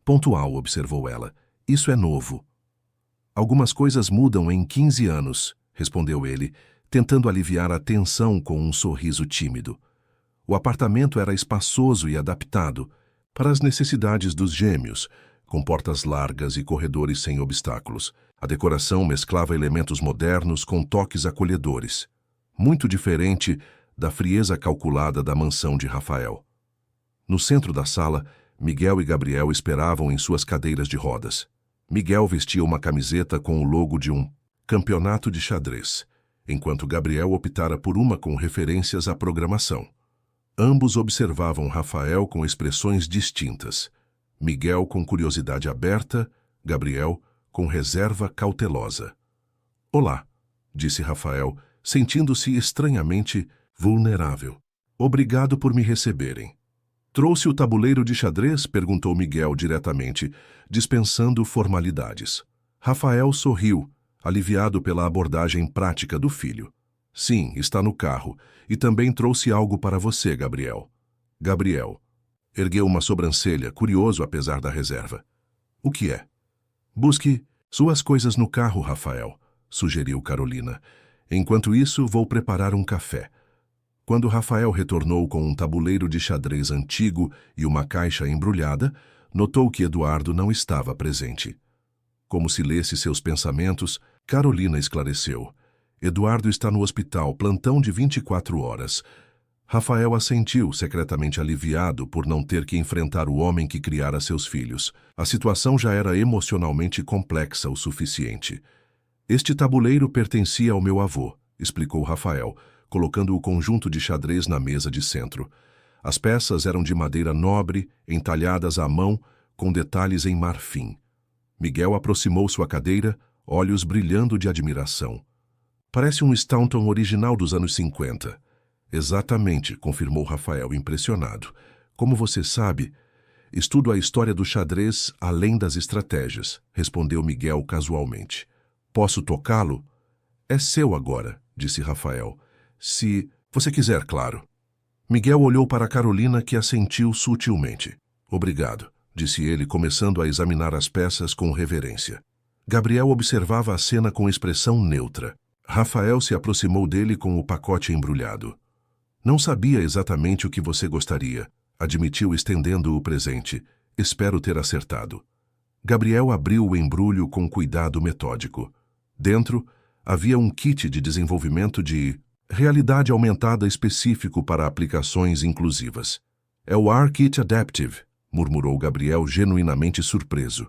Pontual, observou ela. Isso é novo. Algumas coisas mudam em 15 anos, respondeu ele, tentando aliviar a tensão com um sorriso tímido. O apartamento era espaçoso e adaptado para as necessidades dos gêmeos, com portas largas e corredores sem obstáculos. A decoração mesclava elementos modernos com toques acolhedores, muito diferente da frieza calculada da mansão de Rafael. No centro da sala, Miguel e Gabriel esperavam em suas cadeiras de rodas. Miguel vestia uma camiseta com o logo de um campeonato de xadrez, enquanto Gabriel optara por uma com referências à programação. Ambos observavam Rafael com expressões distintas. Miguel com curiosidade aberta, Gabriel com reserva cautelosa. Olá, disse Rafael, sentindo-se estranhamente vulnerável. Obrigado por me receberem. Trouxe o tabuleiro de xadrez? Perguntou Miguel diretamente, dispensando formalidades. Rafael sorriu, aliviado pela abordagem prática do filho. Sim, está no carro, e também trouxe algo para você, Gabriel. Gabriel ergueu uma sobrancelha, curioso apesar da reserva. O que é? Busque suas coisas no carro, Rafael, sugeriu Carolina. Enquanto isso, vou preparar um café. Quando Rafael retornou com um tabuleiro de xadrez antigo e uma caixa embrulhada, notou que Eduardo não estava presente. Como se lesse seus pensamentos, Carolina esclareceu. Eduardo está no hospital, plantão de 24 horas. Rafael assentiu, secretamente aliviado por não ter que enfrentar o homem que criara seus filhos. A situação já era emocionalmente complexa o suficiente. Este tabuleiro pertencia ao meu avô, explicou Rafael, colocando o conjunto de xadrez na mesa de centro. As peças eram de madeira nobre, entalhadas à mão, com detalhes em marfim. Miguel aproximou sua cadeira, olhos brilhando de admiração. Parece um Staunton original dos anos 50. Exatamente, confirmou Rafael, impressionado. Como você sabe, estudo a história do xadrez além das estratégias, respondeu Miguel casualmente. Posso tocá-lo? É seu agora, disse Rafael. Se você quiser, claro. Miguel olhou para Carolina, que assentiu sutilmente. Obrigado, disse ele, começando a examinar as peças com reverência. Gabriel observava a cena com expressão neutra. Rafael se aproximou dele com o pacote embrulhado. Não sabia exatamente o que você gostaria, admitiu estendendo o presente. Espero ter acertado. Gabriel abriu o embrulho com cuidado metódico. Dentro, havia um kit de desenvolvimento de realidade aumentada específico para aplicações inclusivas. É o R-Kit Adaptive, murmurou Gabriel, genuinamente surpreso.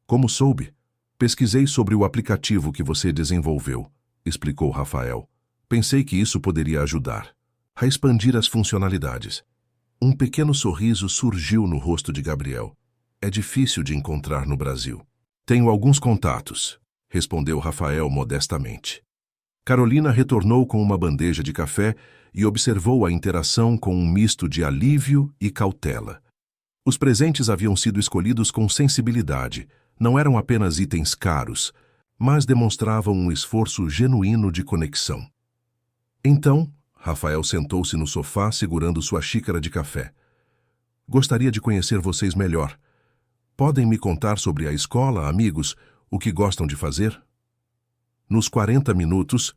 Como soube? Pesquisei sobre o aplicativo que você desenvolveu, explicou Rafael. Pensei que isso poderia ajudar a expandir as funcionalidades. Um pequeno sorriso surgiu no rosto de Gabriel. É difícil de encontrar no Brasil. Tenho alguns contatos, respondeu Rafael modestamente. Carolina retornou com uma bandeja de café e observou a interação com um misto de alívio e cautela. Os presentes haviam sido escolhidos com sensibilidade, não eram apenas itens caros, mas demonstravam um esforço genuíno de conexão. Então, Rafael sentou-se no sofá segurando sua xícara de café. Gostaria de conhecer vocês melhor. Podem me contar sobre a escola, amigos, o que gostam de fazer? Nos 40 minutos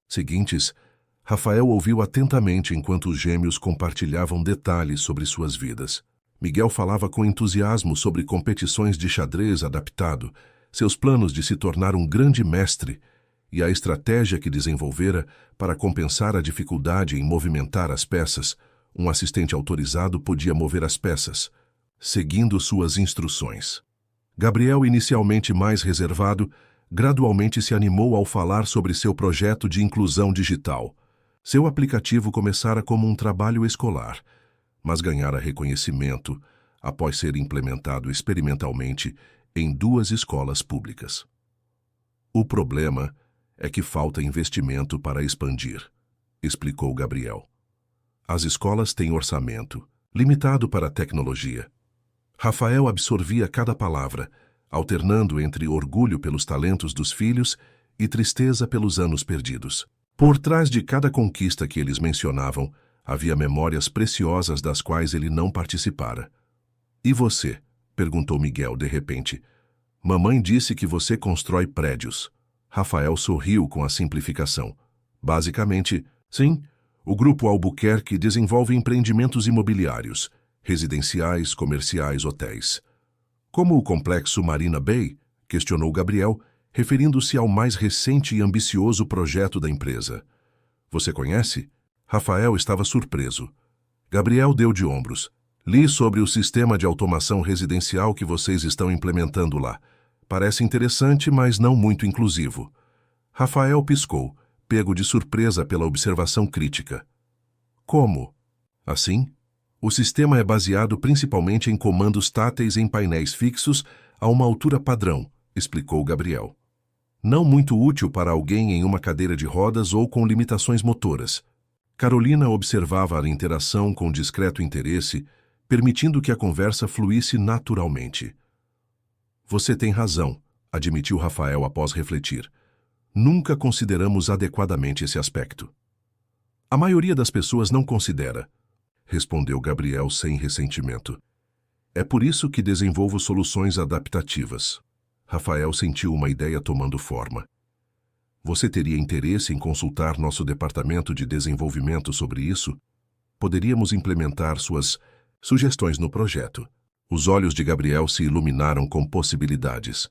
seguintes, Rafael ouviu atentamente enquanto os gêmeos compartilhavam detalhes sobre suas vidas. Miguel falava com entusiasmo sobre competições de xadrez adaptado, seus planos de se tornar um grande mestre e a estratégia que desenvolvera para compensar a dificuldade em movimentar as peças. Um assistente autorizado podia mover as peças, seguindo suas instruções. Gabriel, inicialmente mais reservado, gradualmente se animou ao falar sobre seu projeto de inclusão digital. Seu aplicativo começara como um trabalho escolar, mas ganhara reconhecimento após ser implementado experimentalmente em 2 escolas públicas. O problema é que falta investimento para expandir, explicou Gabriel. As escolas têm orçamento limitado para a tecnologia. Rafael absorvia cada palavra, alternando entre orgulho pelos talentos dos filhos e tristeza pelos anos perdidos. Por trás de cada conquista que eles mencionavam, havia memórias preciosas das quais ele não participara. E você? Perguntou Miguel de repente. Mamãe disse que você constrói prédios. Rafael sorriu com a simplificação. Basicamente, sim, o Grupo Albuquerque desenvolve empreendimentos imobiliários, residenciais, comerciais, hotéis. Como o complexo Marina Bay? Questionou Gabriel, referindo-se ao mais recente e ambicioso projeto da empresa. Você conhece? Rafael estava surpreso. Gabriel deu de ombros. Li sobre o sistema de automação residencial que vocês estão implementando lá. Parece interessante, mas não muito inclusivo. Rafael piscou, pego de surpresa pela observação crítica. Como? Assim? O sistema é baseado principalmente em comandos táteis em painéis fixos a uma altura padrão, explicou Gabriel. Não muito útil para alguém em uma cadeira de rodas ou com limitações motoras. Carolina observava a interação com discreto interesse, permitindo que a conversa fluísse naturalmente. Você tem razão, admitiu Rafael após refletir. Nunca consideramos adequadamente esse aspecto. A maioria das pessoas não considera, respondeu Gabriel sem ressentimento. É por isso que desenvolvo soluções adaptativas. Rafael sentiu uma ideia tomando forma. Você teria interesse em consultar nosso departamento de desenvolvimento sobre isso? Poderíamos implementar suas sugestões no projeto. Os olhos de Gabriel se iluminaram com possibilidades.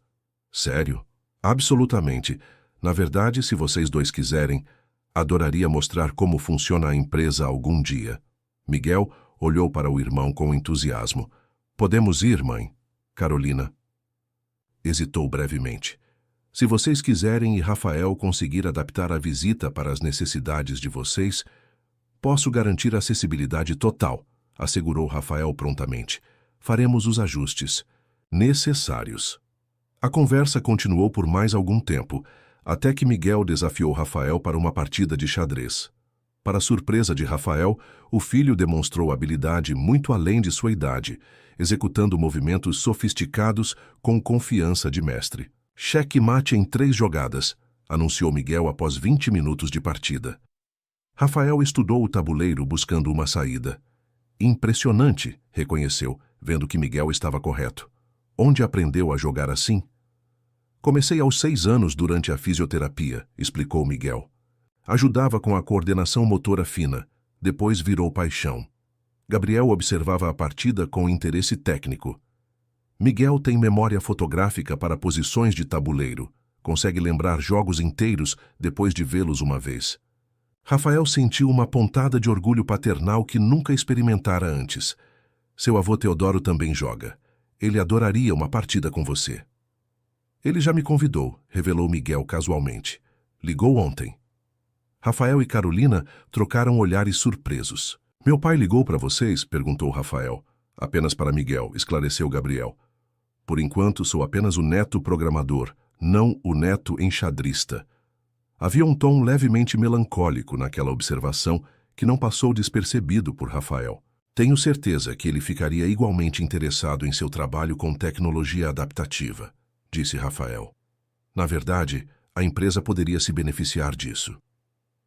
Sério? Absolutamente. Na verdade, se vocês dois quiserem, adoraria mostrar como funciona a empresa algum dia. Miguel olhou para o irmão com entusiasmo. Podemos ir, mãe? Carolina hesitou brevemente. Se vocês quiserem e Rafael conseguir adaptar a visita para as necessidades de vocês, posso garantir acessibilidade total, assegurou Rafael prontamente. Faremos os ajustes necessários. A conversa continuou por mais algum tempo, até que Miguel desafiou Rafael para uma partida de xadrez. Para surpresa de Rafael, o filho demonstrou habilidade muito além de sua idade, executando movimentos sofisticados com confiança de mestre. Cheque-mate em 3 jogadas, anunciou Miguel após 20 minutos de partida. Rafael estudou o tabuleiro buscando uma saída. Impressionante, reconheceu, vendo que Miguel estava correto. Onde aprendeu a jogar assim? Comecei aos 6 anos durante a fisioterapia, explicou Miguel. Ajudava com a coordenação motora fina, depois virou paixão. Gabriel observava a partida com interesse técnico. Miguel tem memória fotográfica para posições de tabuleiro. Consegue lembrar jogos inteiros depois de vê-los uma vez. Rafael sentiu uma pontada de orgulho paternal que nunca experimentara antes. Seu avô Teodoro também joga. Ele adoraria uma partida com você. Ele já me convidou, revelou Miguel casualmente. Ligou ontem. Rafael e Carolina trocaram olhares surpresos. Meu pai ligou para vocês? Perguntou Rafael. Apenas para Miguel, esclareceu Gabriel. Por enquanto, sou apenas o neto programador, não o neto enxadrista. Havia um tom levemente melancólico naquela observação que não passou despercebido por Rafael. Tenho certeza que ele ficaria igualmente interessado em seu trabalho com tecnologia adaptativa, disse Rafael. Na verdade, a empresa poderia se beneficiar disso.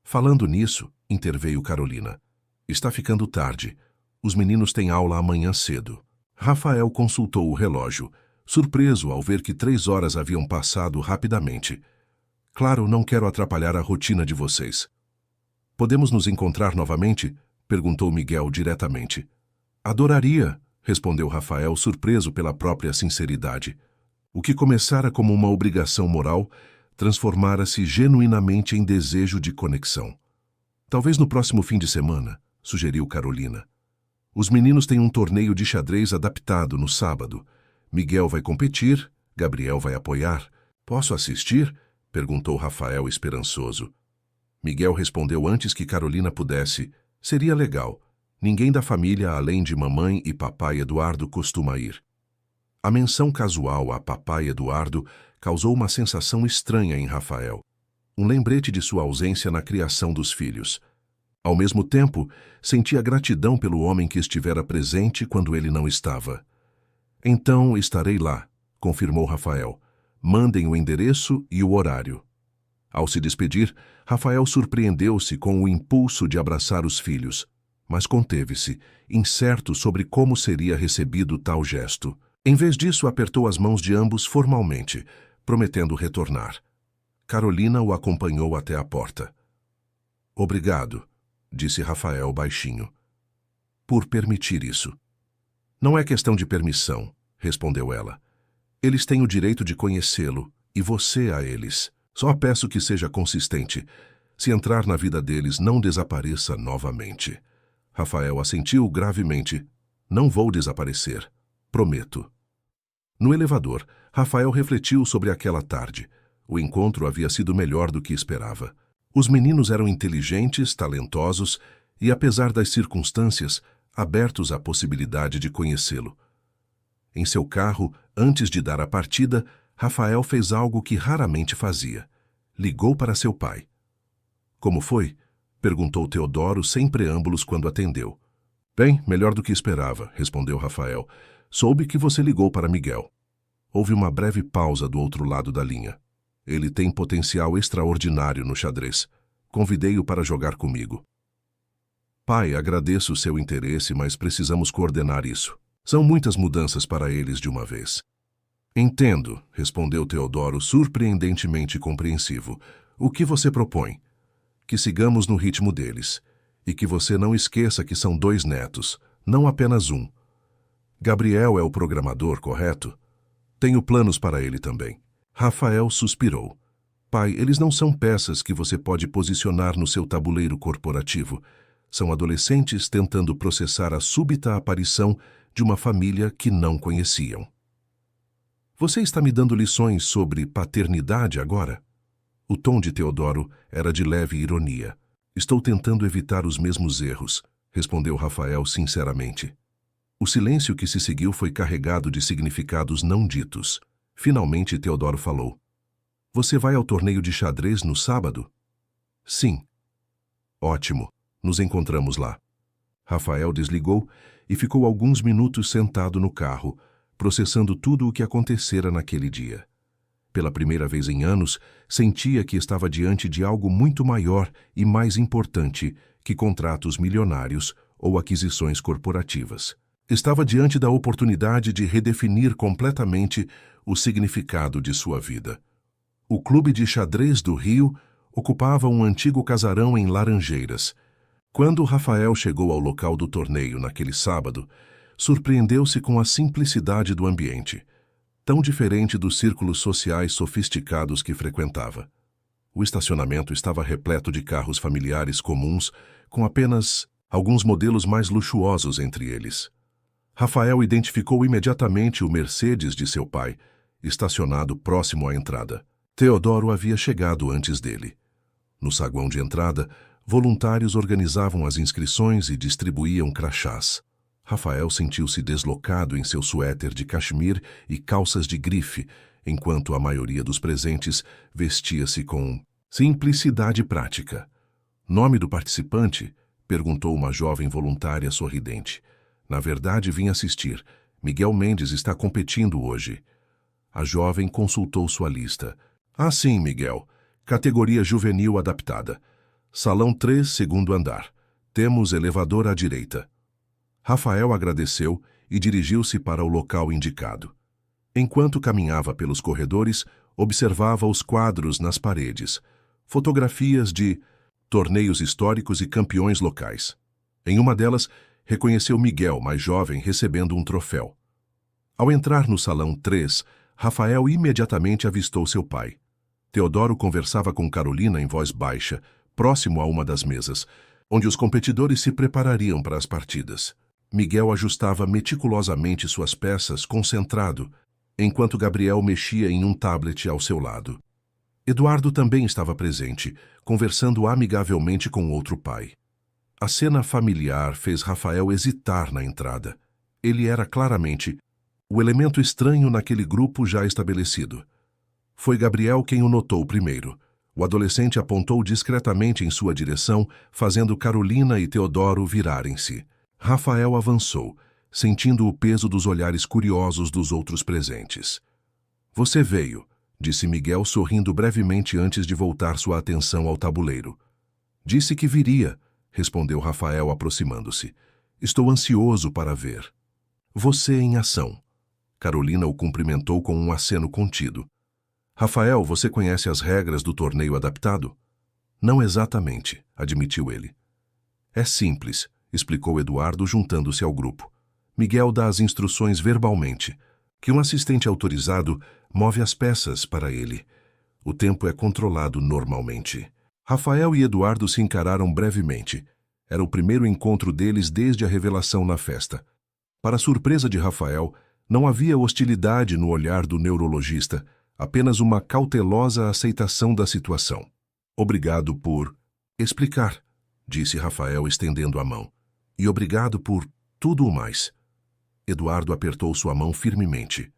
Falando nisso, interveio Carolina. Está ficando tarde. Os meninos têm aula amanhã cedo. Rafael consultou o relógio, surpreso ao ver que 3 horas haviam passado rapidamente. Claro, não quero atrapalhar a rotina de vocês. Podemos nos encontrar novamente? Perguntou Miguel diretamente. Adoraria, respondeu Rafael, surpreso pela própria sinceridade. O que começara como uma obrigação moral, transformara-se genuinamente em desejo de conexão. Talvez no próximo fim de semana, sugeriu Carolina. Os meninos têm um torneio de xadrez adaptado no sábado. Miguel vai competir, Gabriel vai apoiar. Posso assistir? Perguntou Rafael esperançoso. Miguel respondeu antes que Carolina pudesse. Seria legal. Ninguém da família, além de mamãe e papai Eduardo, costuma ir. A menção casual a papai Eduardo causou uma sensação estranha em Rafael. Um lembrete de sua ausência na criação dos filhos. Ao mesmo tempo, sentia gratidão pelo homem que estivera presente quando ele não estava. Então estarei lá, confirmou Rafael. Mandem o endereço e o horário. Ao se despedir, Rafael surpreendeu-se com o impulso de abraçar os filhos, mas conteve-se, incerto sobre como seria recebido tal gesto. Em vez disso, apertou as mãos de ambos formalmente, prometendo retornar. Carolina o acompanhou até a porta. Obrigado, disse Rafael baixinho, por permitir isso. Não é questão de permissão, respondeu ela. Eles têm o direito de conhecê-lo, e você a eles. Só peço que seja consistente. Se entrar na vida deles, não desapareça novamente. Rafael assentiu gravemente. Não vou desaparecer. Prometo. No elevador, Rafael refletiu sobre aquela tarde. O encontro havia sido melhor do que esperava. Os meninos eram inteligentes, talentosos e, apesar das circunstâncias, abertos à possibilidade de conhecê-lo. Em seu carro, antes de dar a partida, Rafael fez algo que raramente fazia. Ligou para seu pai. Como foi? Perguntou Teodoro sem preâmbulos quando atendeu. Bem, melhor do que esperava, respondeu Rafael. Soube que você ligou para Miguel. Houve uma breve pausa do outro lado da linha. Ele tem potencial extraordinário no xadrez. Convidei-o para jogar comigo. Pai, agradeço o seu interesse, mas precisamos coordenar isso. São muitas mudanças para eles de uma vez. Entendo, respondeu Teodoro surpreendentemente compreensivo. O que você propõe? Que sigamos no ritmo deles. E que você não esqueça que são 2 netos, não apenas um. Gabriel é o programador, correto? Tenho planos para ele também. Rafael suspirou. Pai, eles não são peças que você pode posicionar no seu tabuleiro corporativo. São adolescentes tentando processar a súbita aparição de uma família que não conheciam. Você está me dando lições sobre paternidade agora? O tom de Teodoro era de leve ironia. Estou tentando evitar os mesmos erros, respondeu Rafael sinceramente. O silêncio que se seguiu foi carregado de significados não ditos. Finalmente Teodoro falou. Você vai ao torneio de xadrez no sábado? Sim. Ótimo. Nos encontramos lá. Rafael desligou e ficou alguns minutos sentado no carro, processando tudo o que acontecera naquele dia. Pela primeira vez em anos, sentia que estava diante de algo muito maior e mais importante que contratos milionários ou aquisições corporativas. Estava diante da oportunidade de redefinir completamente o significado de sua vida. O clube de xadrez do Rio ocupava um antigo casarão em Laranjeiras. Quando Rafael chegou ao local do torneio naquele sábado, surpreendeu-se com a simplicidade do ambiente, tão diferente dos círculos sociais sofisticados que frequentava. O estacionamento estava repleto de carros familiares comuns, com apenas alguns modelos mais luxuosos entre eles. Rafael identificou imediatamente o Mercedes de seu pai, estacionado próximo à entrada. Teodoro havia chegado antes dele. No saguão de entrada, voluntários organizavam as inscrições e distribuíam crachás. Rafael sentiu-se deslocado em seu suéter de cachemir e calças de grife, enquanto a maioria dos presentes vestia-se com simplicidade prática. Nome do participante? Perguntou uma jovem voluntária sorridente. Na verdade, vim assistir. Miguel Mendes está competindo hoje. A jovem consultou sua lista. Ah, sim, Miguel. Categoria juvenil adaptada. Salão 3, segundo andar. Temos elevador à direita. Rafael agradeceu e dirigiu-se para o local indicado. Enquanto caminhava pelos corredores, observava os quadros nas paredes, fotografias de torneios históricos e campeões locais. Em uma delas, reconheceu Miguel, mais jovem, recebendo um troféu. Ao entrar no salão 3, Rafael imediatamente avistou seu pai. Teodoro conversava com Carolina em voz baixa, próximo a uma das mesas, onde os competidores se preparariam para as partidas. Miguel ajustava meticulosamente suas peças, concentrado, enquanto Gabriel mexia em um tablet ao seu lado. Eduardo também estava presente, conversando amigavelmente com outro pai. A cena familiar fez Rafael hesitar na entrada. Ele era claramente o elemento estranho naquele grupo já estabelecido. Foi Gabriel quem o notou primeiro. O adolescente apontou discretamente em sua direção, fazendo Carolina e Teodoro virarem-se. Rafael avançou, sentindo o peso dos olhares curiosos dos outros presentes. Você veio, disse Miguel sorrindo brevemente antes de voltar sua atenção ao tabuleiro. Disse que viria, respondeu Rafael aproximando-se. Estou ansioso para ver. Você em ação. Carolina o cumprimentou com um aceno contido. Rafael, você conhece as regras do torneio adaptado? Não exatamente, admitiu ele. É simples, explicou Eduardo juntando-se ao grupo. Miguel dá as instruções verbalmente, que um assistente autorizado move as peças para ele. O tempo é controlado normalmente. Rafael e Eduardo se encararam brevemente. Era o primeiro encontro deles desde a revelação na festa. Para surpresa de Rafael, não havia hostilidade no olhar do neurologista, apenas uma cautelosa aceitação da situação. Obrigado por explicar, disse Rafael estendendo a mão. E obrigado por tudo o mais. Eduardo apertou sua mão firmemente.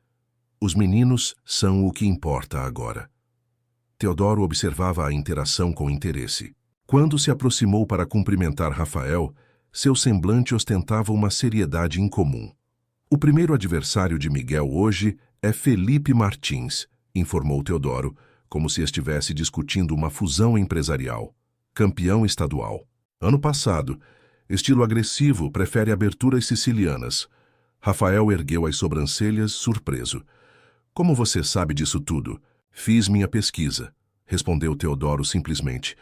Os meninos são o que importa agora. Teodoro observava a interação com interesse. Quando se aproximou para cumprimentar Rafael, seu semblante ostentava uma seriedade incomum. O primeiro adversário de Miguel hoje é Felipe Martins, informou Teodoro, como se estivesse discutindo uma fusão empresarial. Campeão estadual. Ano passado, estilo agressivo, prefere aberturas sicilianas. Rafael ergueu as sobrancelhas, surpreso. Como você sabe disso tudo? Fiz minha pesquisa, respondeu Teodoro simplesmente.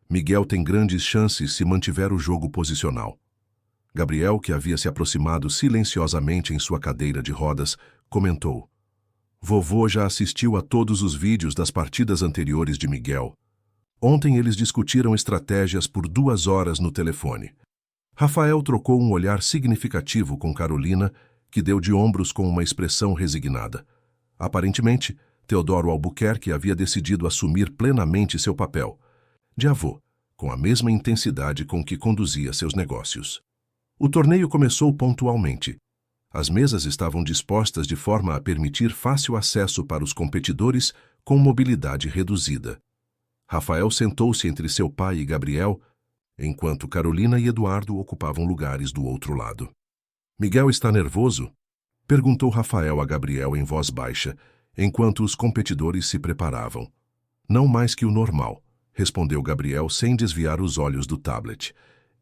Miguel tem grandes chances se mantiver o jogo posicional. Gabriel, que havia se aproximado silenciosamente em sua cadeira de rodas, comentou. Vovô já assistiu a todos os vídeos das partidas anteriores de Miguel. Ontem eles discutiram estratégias por 2 horas no telefone. Rafael trocou um olhar significativo com Carolina, que deu de ombros com uma expressão resignada. Aparentemente, Teodoro Albuquerque havia decidido assumir plenamente seu papel de avô, com a mesma intensidade com que conduzia seus negócios. O torneio começou pontualmente. As mesas estavam dispostas de forma a permitir fácil acesso para os competidores com mobilidade reduzida. Rafael sentou-se entre seu pai e Gabriel, enquanto Carolina e Eduardo ocupavam lugares do outro lado. Miguel está nervoso? Perguntou Rafael a Gabriel em voz baixa, enquanto os competidores se preparavam. Não mais que o normal, respondeu Gabriel sem desviar os olhos do tablet.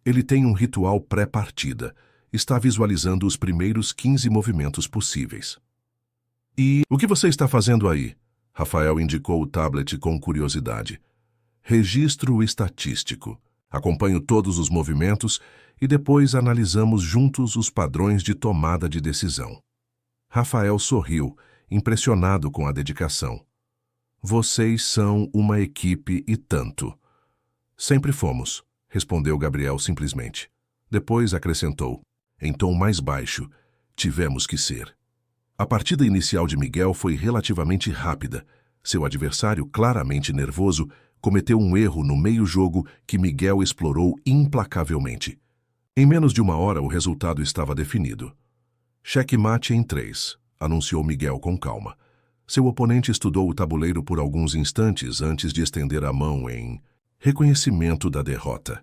Ele tem um ritual pré-partida. Está visualizando os primeiros 15 movimentos possíveis. E o que você está fazendo aí? Rafael indicou o tablet com curiosidade. Registro estatístico. Acompanho todos os movimentos e depois analisamos juntos os padrões de tomada de decisão. Rafael sorriu, impressionado com a dedicação. Vocês são uma equipe e tanto. Sempre fomos, respondeu Gabriel simplesmente. Depois acrescentou, em tom mais baixo, tivemos que ser. A partida inicial de Miguel foi relativamente rápida. Seu adversário, claramente nervoso, cometeu um erro no meio-jogo que Miguel explorou implacavelmente. Em menos de 1 hora, o resultado estava definido. Checkmate em 3, anunciou Miguel com calma. Seu oponente estudou o tabuleiro por alguns instantes antes de estender a mão em reconhecimento da derrota.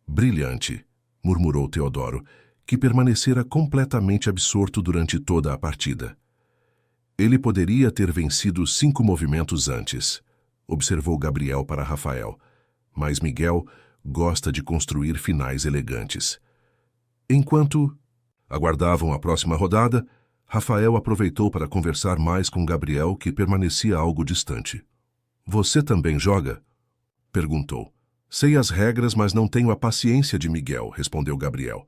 Brilhante, murmurou Teodoro, que permanecera completamente absorto durante toda a partida. Ele poderia ter vencido 5 movimentos antes, observou Gabriel para Rafael, mas Miguel gosta de construir finais elegantes. Enquanto aguardavam a próxima rodada, Rafael aproveitou para conversar mais com Gabriel, que permanecia algo distante. Você também joga? Perguntou. Sei as regras, mas não tenho a paciência de Miguel, respondeu Gabriel.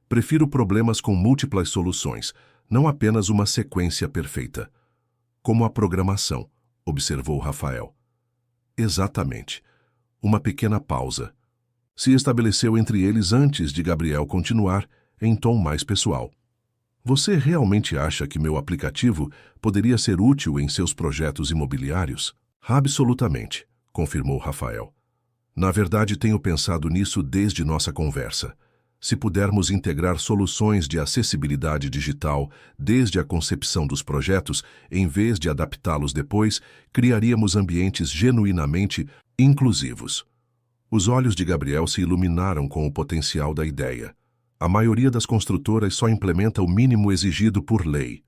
Prefiro problemas com múltiplas soluções, não apenas uma sequência perfeita. Como a programação, observou Rafael. Exatamente. Uma pequena pausa. Se estabeleceu entre eles antes de Gabriel continuar, em tom mais pessoal. Você realmente acha que meu aplicativo poderia ser útil em seus projetos imobiliários? Absolutamente, confirmou Rafael. Na verdade, tenho pensado nisso desde nossa conversa. Se pudermos integrar soluções de acessibilidade digital desde a concepção dos projetos, em vez de adaptá-los depois, criaríamos ambientes genuinamente inclusivos. Os olhos de Gabriel se iluminaram com o potencial da ideia. A maioria das construtoras só implementa o mínimo exigido por lei.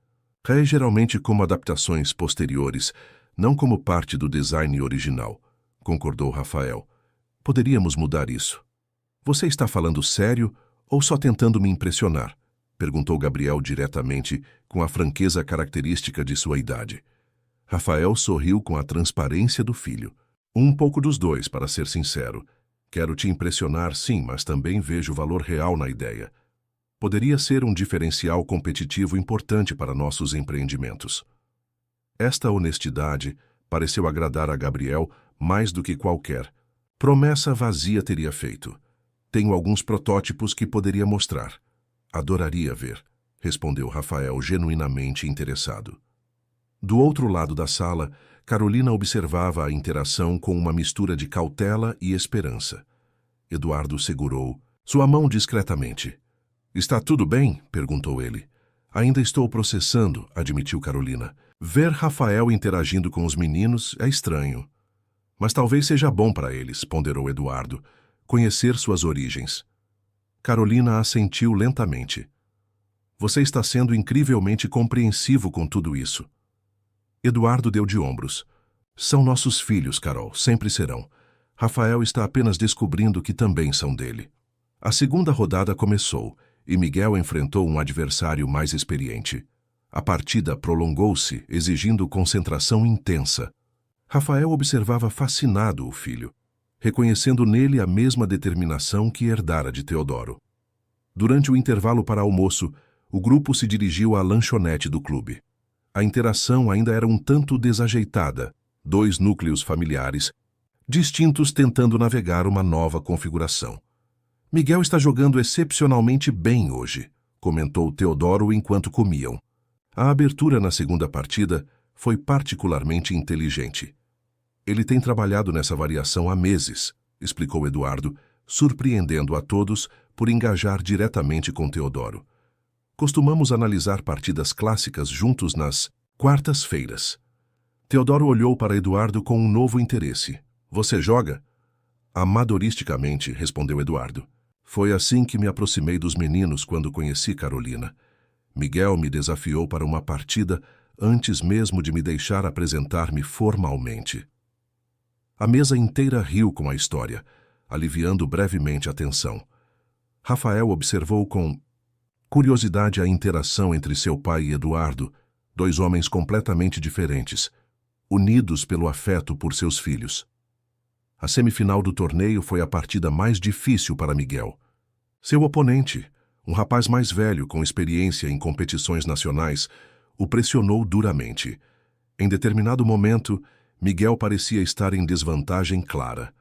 É geralmente como adaptações posteriores, não como parte do design original, concordou Rafael. Poderíamos mudar isso. Você está falando sério ou só tentando me impressionar? Perguntou Gabriel diretamente, com a franqueza característica de sua idade. Rafael sorriu com a transparência do filho. Um pouco dos dois, para ser sincero. Quero te impressionar, sim, mas também vejo valor real na ideia. Poderia ser um diferencial competitivo importante para nossos empreendimentos. Esta honestidade pareceu agradar a Gabriel mais do que qualquer promessa vazia teria feito. Tenho alguns protótipos que poderia mostrar. Adoraria ver, respondeu Rafael, genuinamente interessado. Do outro lado da sala, Carolina observava a interação com uma mistura de cautela e esperança. Eduardo segurou sua mão discretamente. Está tudo bem? Perguntou ele. Ainda estou processando, admitiu Carolina. Ver Rafael interagindo com os meninos é estranho. Mas talvez seja bom para eles, ponderou Eduardo, conhecer suas origens. Carolina assentiu lentamente. Você está sendo incrivelmente compreensivo com tudo isso. Eduardo deu de ombros. São nossos filhos, Carol, sempre serão. Rafael está apenas descobrindo que também são dele. A segunda rodada começou, e Miguel enfrentou um adversário mais experiente. A partida prolongou-se, exigindo concentração intensa. Rafael observava fascinado o filho, reconhecendo nele a mesma determinação que herdara de Teodoro. Durante o intervalo para almoço, o grupo se dirigiu à lanchonete do clube. A interação ainda era um tanto desajeitada, dois núcleos familiares, distintos tentando navegar uma nova configuração. Miguel está jogando excepcionalmente bem hoje, comentou Teodoro enquanto comiam. A abertura na segunda partida foi particularmente inteligente. Ele tem trabalhado nessa variação há meses, explicou Eduardo, surpreendendo a todos por engajar diretamente com Teodoro. Costumamos analisar partidas clássicas juntos nas quartas-feiras. Teodoro olhou para Eduardo com um novo interesse. Você joga? Amadoristicamente, respondeu Eduardo. Foi assim que me aproximei dos meninos quando conheci Carolina. Miguel me desafiou para uma partida antes mesmo de me deixar apresentar-me formalmente. A mesa inteira riu com a história, aliviando brevemente a tensão. Rafael observou com curiosidade a interação entre seu pai e Eduardo, dois homens completamente diferentes, unidos pelo afeto por seus filhos. A semifinal do torneio foi a partida mais difícil para Miguel. Seu oponente, um rapaz mais velho com experiência em competições nacionais, o pressionou duramente. Em determinado momento, Miguel parecia estar em desvantagem clara.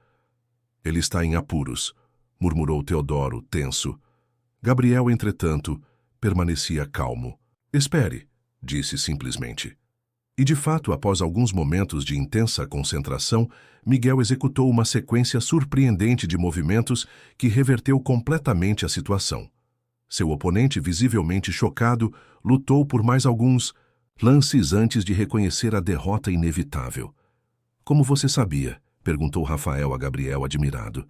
Ele está em apuros, murmurou Teodoro, tenso. Gabriel, entretanto, permanecia calmo. Espere, disse simplesmente. E de fato, após alguns momentos de intensa concentração, Miguel executou uma sequência surpreendente de movimentos que reverteu completamente a situação. Seu oponente, visivelmente chocado, lutou por mais alguns lances antes de reconhecer a derrota inevitável. Como você sabia? Perguntou Rafael a Gabriel, admirado.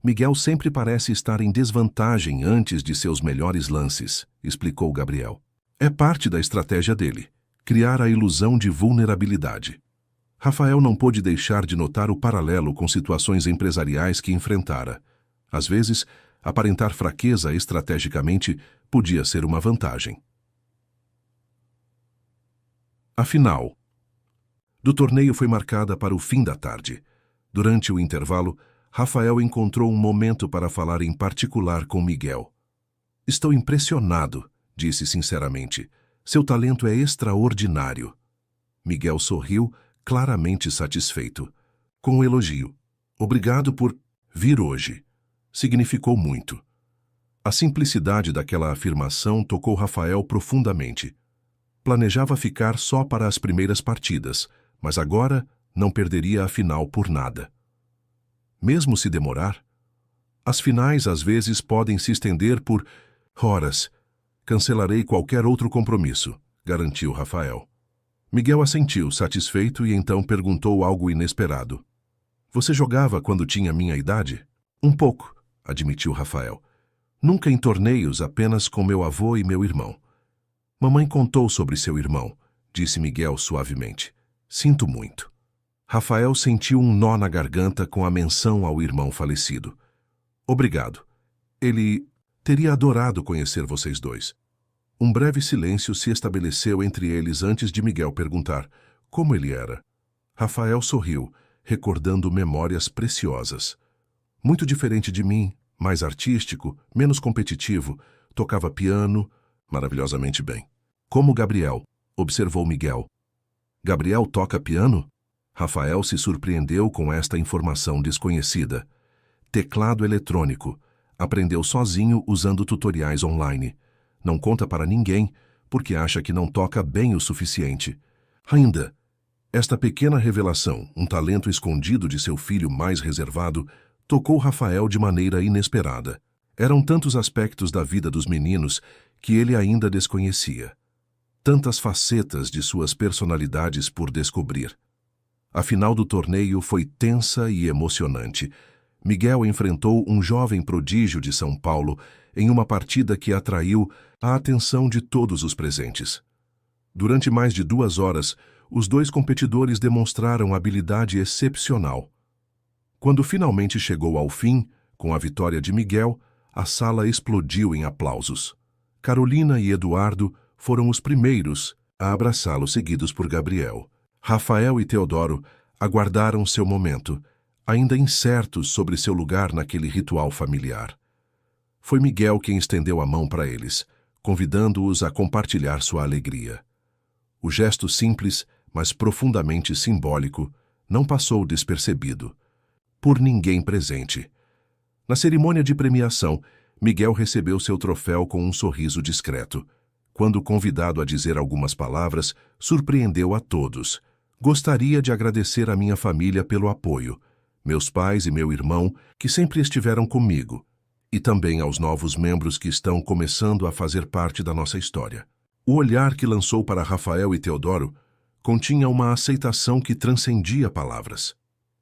Miguel sempre parece estar em desvantagem antes de seus melhores lances, explicou Gabriel. É parte da estratégia dele, criar a ilusão de vulnerabilidade. Rafael não pôde deixar de notar o paralelo com situações empresariais que enfrentara. Às vezes, aparentar fraqueza estrategicamente podia ser uma vantagem. A final do torneio foi marcada para o fim da tarde. Durante o intervalo, Rafael encontrou um momento para falar em particular com Miguel. Estou impressionado, disse sinceramente. Seu talento é extraordinário. Miguel sorriu, claramente satisfeito. Com o elogio. Obrigado por vir hoje. Significou muito. A simplicidade daquela afirmação tocou Rafael profundamente. Planejava ficar só para as primeiras partidas, mas agora não perderia a final por nada. Mesmo se demorar, as finais às vezes podem se estender por horas. Cancelarei qualquer outro compromisso, garantiu Rafael. Miguel assentiu, satisfeito, e então perguntou algo inesperado. Você jogava quando tinha minha idade? Um pouco, admitiu Rafael. Nunca em torneios, apenas com meu avô e meu irmão. Mamãe contou sobre seu irmão, disse Miguel suavemente. Sinto muito. Rafael sentiu um nó na garganta com a menção ao irmão falecido. Obrigado. Ele teria adorado conhecer vocês dois. Um breve silêncio se estabeleceu entre eles antes de Miguel perguntar como ele era. Rafael sorriu, recordando memórias preciosas. Muito diferente de mim, mais artístico, menos competitivo, tocava piano, maravilhosamente bem. Como Gabriel, observou Miguel. Gabriel toca piano? Rafael se surpreendeu com esta informação desconhecida. Teclado eletrônico. Aprendeu sozinho usando tutoriais online. Não conta para ninguém, porque acha que não toca bem o suficiente. Ainda, esta pequena revelação, um talento escondido de seu filho mais reservado, tocou Rafael de maneira inesperada. Eram tantos aspectos da vida dos meninos que ele ainda desconhecia. Tantas facetas de suas personalidades por descobrir. A final do torneio foi tensa e emocionante. Miguel enfrentou um jovem prodígio de São Paulo em uma partida que atraiu a atenção de todos os presentes. Durante mais de 2 horas, os dois competidores demonstraram habilidade excepcional. Quando finalmente chegou ao fim, com a vitória de Miguel, a sala explodiu em aplausos. Carolina e Eduardo foram os primeiros a abraçá-lo, seguidos por Gabriel. Rafael e Teodoro aguardaram seu momento, ainda incertos sobre seu lugar naquele ritual familiar. Foi Miguel quem estendeu a mão para eles, convidando-os a compartilhar sua alegria. O gesto simples, mas profundamente simbólico, não passou despercebido por ninguém presente. Na cerimônia de premiação, Miguel recebeu seu troféu com um sorriso discreto. Quando convidado a dizer algumas palavras, surpreendeu a todos. Gostaria de agradecer à minha família pelo apoio, meus pais e meu irmão, que sempre estiveram comigo, e também aos novos membros que estão começando a fazer parte da nossa história. O olhar que lançou para Rafael e Teodoro continha uma aceitação que transcendia palavras.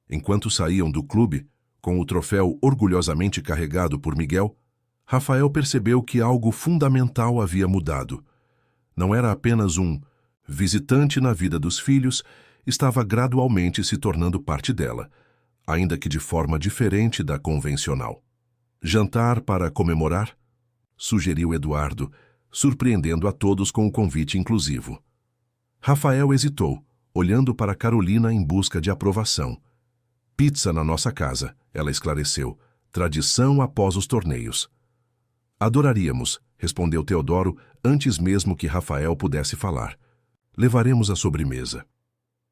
Enquanto saíam do clube, com o troféu orgulhosamente carregado por Miguel, Rafael percebeu que algo fundamental havia mudado. Não era apenas um visitante na vida dos filhos, estava gradualmente se tornando parte dela, ainda que de forma diferente da convencional. Jantar para comemorar? Sugeriu Eduardo, surpreendendo a todos com o convite inclusivo. Rafael hesitou, olhando para Carolina em busca de aprovação. Pizza na nossa casa, ela esclareceu, tradição após os torneios. Adoraríamos, respondeu Teodoro antes mesmo que Rafael pudesse falar. Levaremos a sobremesa.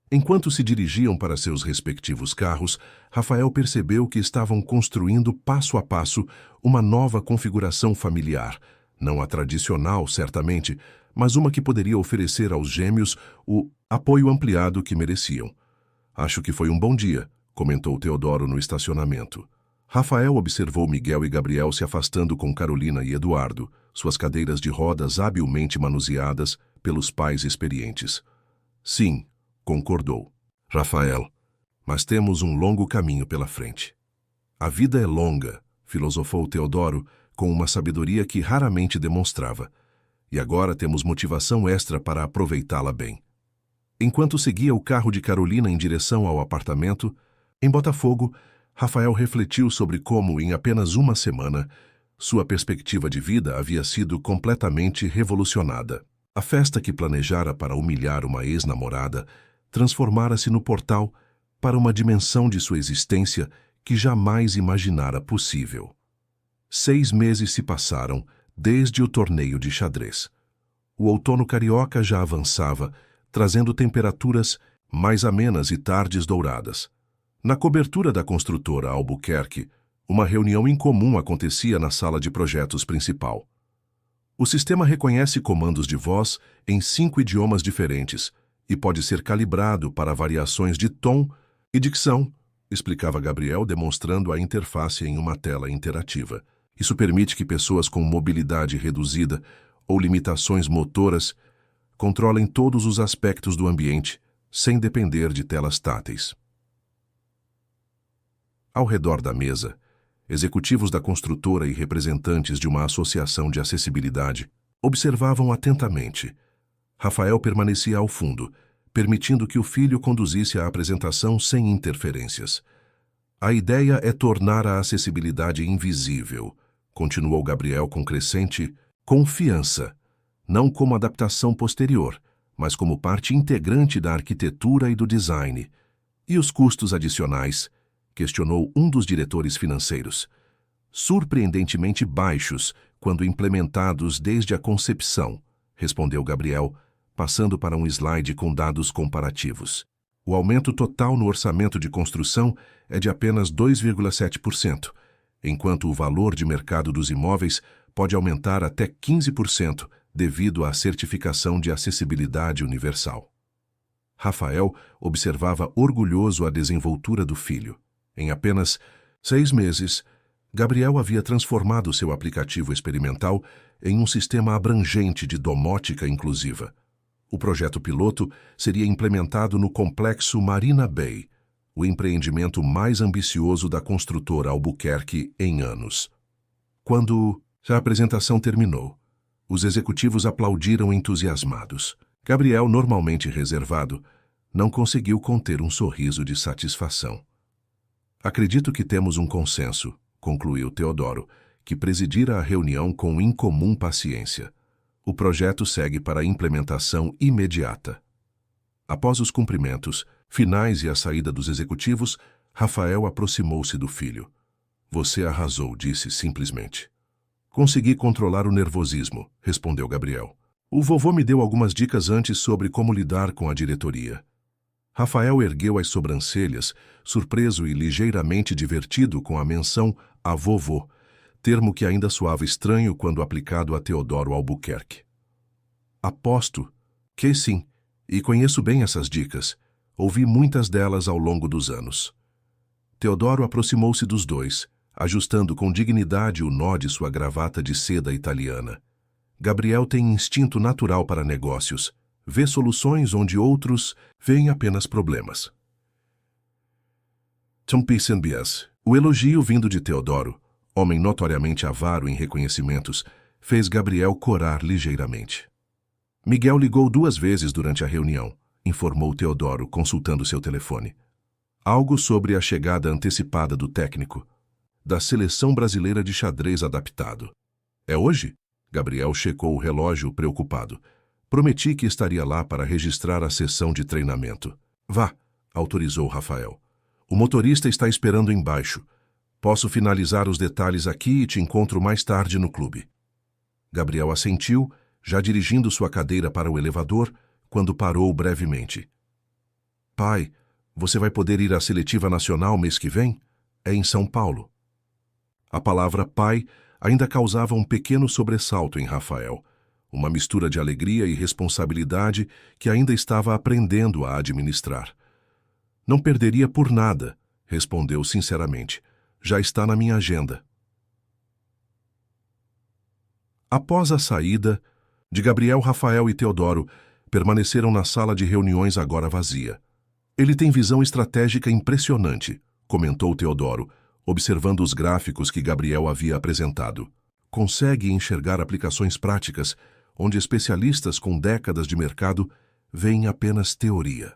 Enquanto se dirigiam para seus respectivos carros, Rafael percebeu que estavam construindo passo a passo uma nova configuração familiar, não a tradicional, certamente, mas uma que poderia oferecer aos gêmeos o apoio ampliado que mereciam. Acho que foi um bom dia, comentou Teodoro no estacionamento. Rafael observou Miguel e Gabriel se afastando com Carolina e Eduardo, suas cadeiras de rodas habilmente manuseadas pelos pais experientes. Sim, concordou Rafael, mas temos um longo caminho pela frente. A vida é longa, filosofou Teodoro com uma sabedoria que raramente demonstrava, e agora temos motivação extra para aproveitá-la bem. Enquanto seguia o carro de Carolina em direção ao apartamento, em Botafogo, Rafael refletiu sobre como, em apenas uma semana, sua perspectiva de vida havia sido completamente revolucionada. A festa que planejara para humilhar uma ex-namorada transformara-se no portal para uma dimensão de sua existência que jamais imaginara possível. 6 meses se passaram desde o torneio de xadrez. O outono carioca já avançava, trazendo temperaturas mais amenas e tardes douradas. Na cobertura da construtora Albuquerque, uma reunião incomum acontecia na sala de projetos principal. O sistema reconhece comandos de voz em 5 idiomas diferentes e pode ser calibrado para variações de tom e dicção, explicava Gabriel, demonstrando a interface em uma tela interativa. Isso permite que pessoas com mobilidade reduzida ou limitações motoras controlem todos os aspectos do ambiente, sem depender de telas táteis. Ao redor da mesa, executivos da construtora e representantes de uma associação de acessibilidade observavam atentamente. Rafael permanecia ao fundo, permitindo que o filho conduzisse a apresentação sem interferências. A ideia é tornar a acessibilidade invisível, continuou Gabriel com crescente confiança, não como adaptação posterior, mas como parte integrante da arquitetura e do design. E os custos adicionais? Questionou um dos diretores financeiros. Surpreendentemente baixos quando implementados desde a concepção, respondeu Gabriel, passando para um slide com dados comparativos. O aumento total no orçamento de construção é de apenas 2,7%, enquanto o valor de mercado dos imóveis pode aumentar até 15% devido à certificação de acessibilidade universal. Rafael observava orgulhoso a desenvoltura do filho. Em apenas 6 meses, Gabriel havia transformado seu aplicativo experimental em um sistema abrangente de domótica inclusiva. O projeto piloto seria implementado no complexo Marina Bay, o empreendimento mais ambicioso da construtora Albuquerque em anos. Quando a apresentação terminou, os executivos aplaudiram entusiasmados. Gabriel, normalmente reservado, não conseguiu conter um sorriso de satisfação. Acredito que temos um consenso, concluiu Teodoro, que presidira a reunião com incomum paciência. O projeto segue para a implementação imediata. Após os cumprimentos, finais e a saída dos executivos, Rafael aproximou-se do filho. Você arrasou, disse simplesmente. Consegui controlar o nervosismo, respondeu Gabriel. O vovô me deu algumas dicas antes sobre como lidar com a diretoria. Rafael ergueu as sobrancelhas, surpreso e ligeiramente divertido com a menção a vovô, termo que ainda soava estranho quando aplicado a Teodoro Albuquerque. Aposto que sim, e conheço bem essas dicas. Ouvi muitas delas ao longo dos anos. Teodoro aproximou-se dos dois, ajustando com dignidade o nó de sua gravata de seda italiana. Gabriel tem instinto natural para negócios. Vê soluções onde outros veem apenas problemas. O elogio vindo de Teodoro, homem notoriamente avaro em reconhecimentos, fez Gabriel corar ligeiramente. Miguel ligou 2 vezes durante a reunião, informou Teodoro, consultando seu telefone. Algo sobre a chegada antecipada do técnico, da seleção brasileira de xadrez adaptado. É hoje? Gabriel checou o relógio preocupado. Prometi que estaria lá para registrar a sessão de treinamento. Vá, autorizou Rafael. O motorista está esperando embaixo. Posso finalizar os detalhes aqui e te encontro mais tarde no clube. Gabriel assentiu, já dirigindo sua cadeira para o elevador, quando parou brevemente. Pai, você vai poder ir à seletiva nacional mês que vem? É em São Paulo. A palavra pai ainda causava um pequeno sobressalto em Rafael, uma mistura de alegria e responsabilidade que ainda estava aprendendo a administrar. Não perderia por nada, respondeu sinceramente. Já está na minha agenda. Após a saída de Gabriel, Rafael e Teodoro, permaneceram na sala de reuniões agora vazia. Ele tem visão estratégica impressionante, comentou Teodoro, observando os gráficos que Gabriel havia apresentado. Consegue enxergar aplicações práticas, onde especialistas com décadas de mercado veem apenas teoria.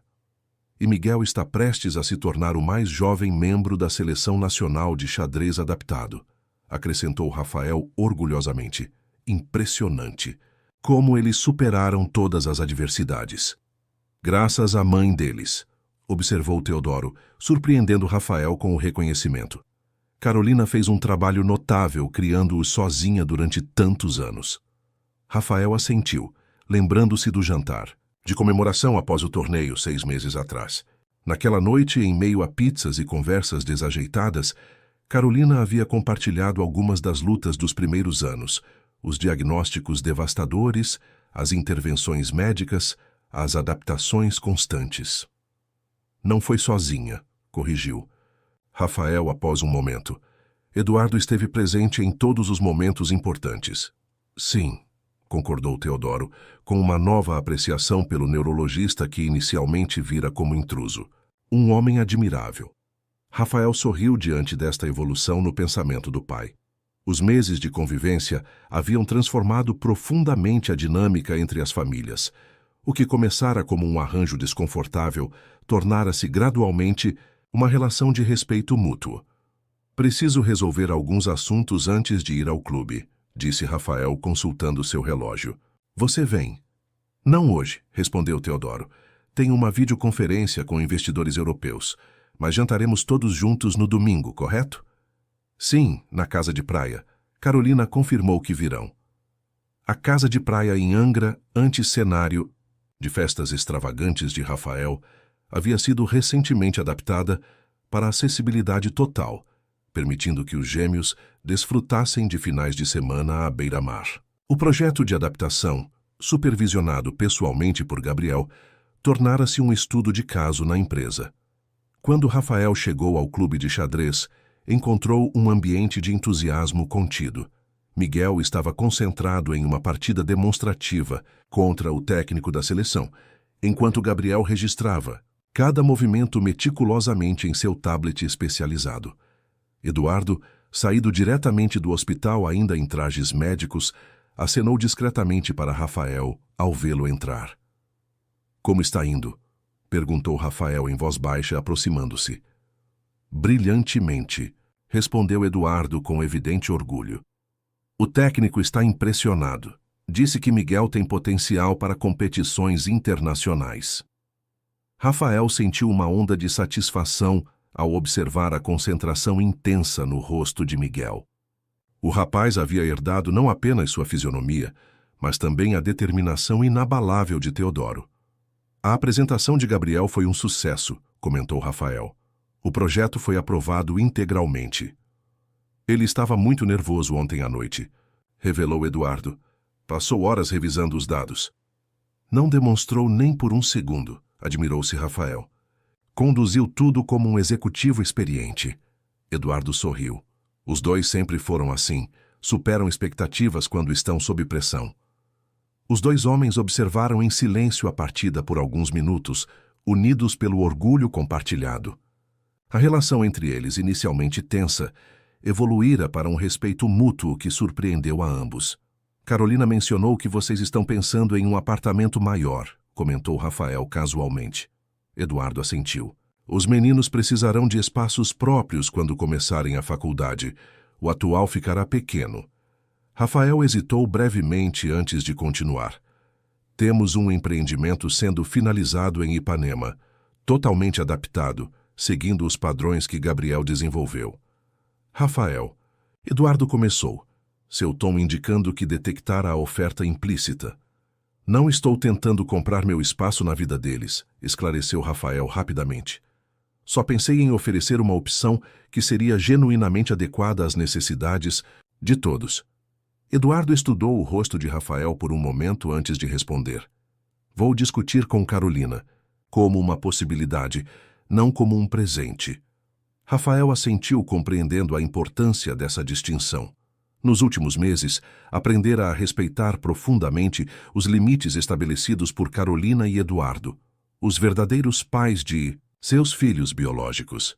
E Miguel está prestes a se tornar o mais jovem membro da Seleção Nacional de Xadrez Adaptado, acrescentou Rafael orgulhosamente. Impressionante! Como eles superaram todas as adversidades. Graças à mãe deles, observou Teodoro, surpreendendo Rafael com o reconhecimento. Carolina fez um trabalho notável criando-os sozinha durante tantos anos. Rafael assentiu, lembrando-se do jantar, de comemoração após o torneio 6 meses atrás. Naquela noite, em meio a pizzas e conversas desajeitadas, Carolina havia compartilhado algumas das lutas dos primeiros anos, os diagnósticos devastadores, as intervenções médicas, as adaptações constantes. Não foi sozinha, corrigiu Rafael após um momento. Eduardo esteve presente em todos os momentos importantes. Sim, concordou Teodoro, com uma nova apreciação pelo neurologista que inicialmente vira como intruso. Um homem admirável. Rafael sorriu diante desta evolução no pensamento do pai. Os meses de convivência haviam transformado profundamente a dinâmica entre as famílias. O que começara como um arranjo desconfortável tornara-se gradualmente uma relação de respeito mútuo. Preciso resolver alguns assuntos antes de ir ao clube, disse Rafael consultando seu relógio. Você vem? Não hoje, respondeu Teodoro. Tenho uma videoconferência com investidores europeus, mas jantaremos todos juntos no domingo, correto? Sim, na casa de praia. Carolina confirmou que virão. A casa de praia em Angra, antes-cenário de festas extravagantes de Rafael, havia sido recentemente adaptada para acessibilidade total, permitindo que os gêmeos desfrutassem de finais de semana à beira-mar. O projeto de adaptação, supervisionado pessoalmente por Gabriel, tornara-se um estudo de caso na empresa. Quando Rafael chegou ao clube de xadrez, encontrou um ambiente de entusiasmo contido. Miguel estava concentrado em uma partida demonstrativa contra o técnico da seleção, enquanto Gabriel registrava cada movimento meticulosamente em seu tablet especializado. Eduardo, saído diretamente do hospital ainda em trajes médicos, acenou discretamente para Rafael ao vê-lo entrar. Como está indo? Perguntou Rafael em voz baixa, aproximando-se. Brilhantemente, respondeu Eduardo com evidente orgulho. O técnico está impressionado. Disse que Miguel tem potencial para competições internacionais. Rafael sentiu uma onda de satisfação ao observar a concentração intensa no rosto de Miguel. O rapaz havia herdado não apenas sua fisionomia, mas também a determinação inabalável de Teodoro. A apresentação de Gabriel foi um sucesso, comentou Rafael. O projeto foi aprovado integralmente. Ele estava muito nervoso ontem à noite, revelou Eduardo. Passou horas revisando os dados. Não demonstrou nem por um segundo, admirou-se Rafael. Conduziu tudo como um executivo experiente. Eduardo sorriu. Os dois sempre foram assim, superam expectativas quando estão sob pressão. Os dois homens observaram em silêncio a partida por alguns minutos, unidos pelo orgulho compartilhado. A relação entre eles, inicialmente tensa, evoluíra para um respeito mútuo que surpreendeu a ambos. Carolina mencionou que vocês estão pensando em um apartamento maior, comentou Rafael casualmente. Eduardo assentiu. Os meninos precisarão de espaços próprios quando começarem a faculdade. O atual ficará pequeno. Rafael hesitou brevemente antes de continuar. Temos um empreendimento sendo finalizado em Ipanema, totalmente adaptado, seguindo os padrões que Gabriel desenvolveu. Rafael. Eduardo começou, seu tom indicando que detectara a oferta implícita. Não estou tentando comprar meu espaço na vida deles, esclareceu Rafael rapidamente. Só pensei em oferecer uma opção que seria genuinamente adequada às necessidades de todos. Eduardo estudou o rosto de Rafael por um momento antes de responder. Vou discutir com Carolina, como uma possibilidade, não como um presente. Rafael assentiu, compreendendo a importância dessa distinção. Nos últimos meses, aprendera a respeitar profundamente os limites estabelecidos por Carolina e Eduardo, os verdadeiros pais de seus filhos biológicos.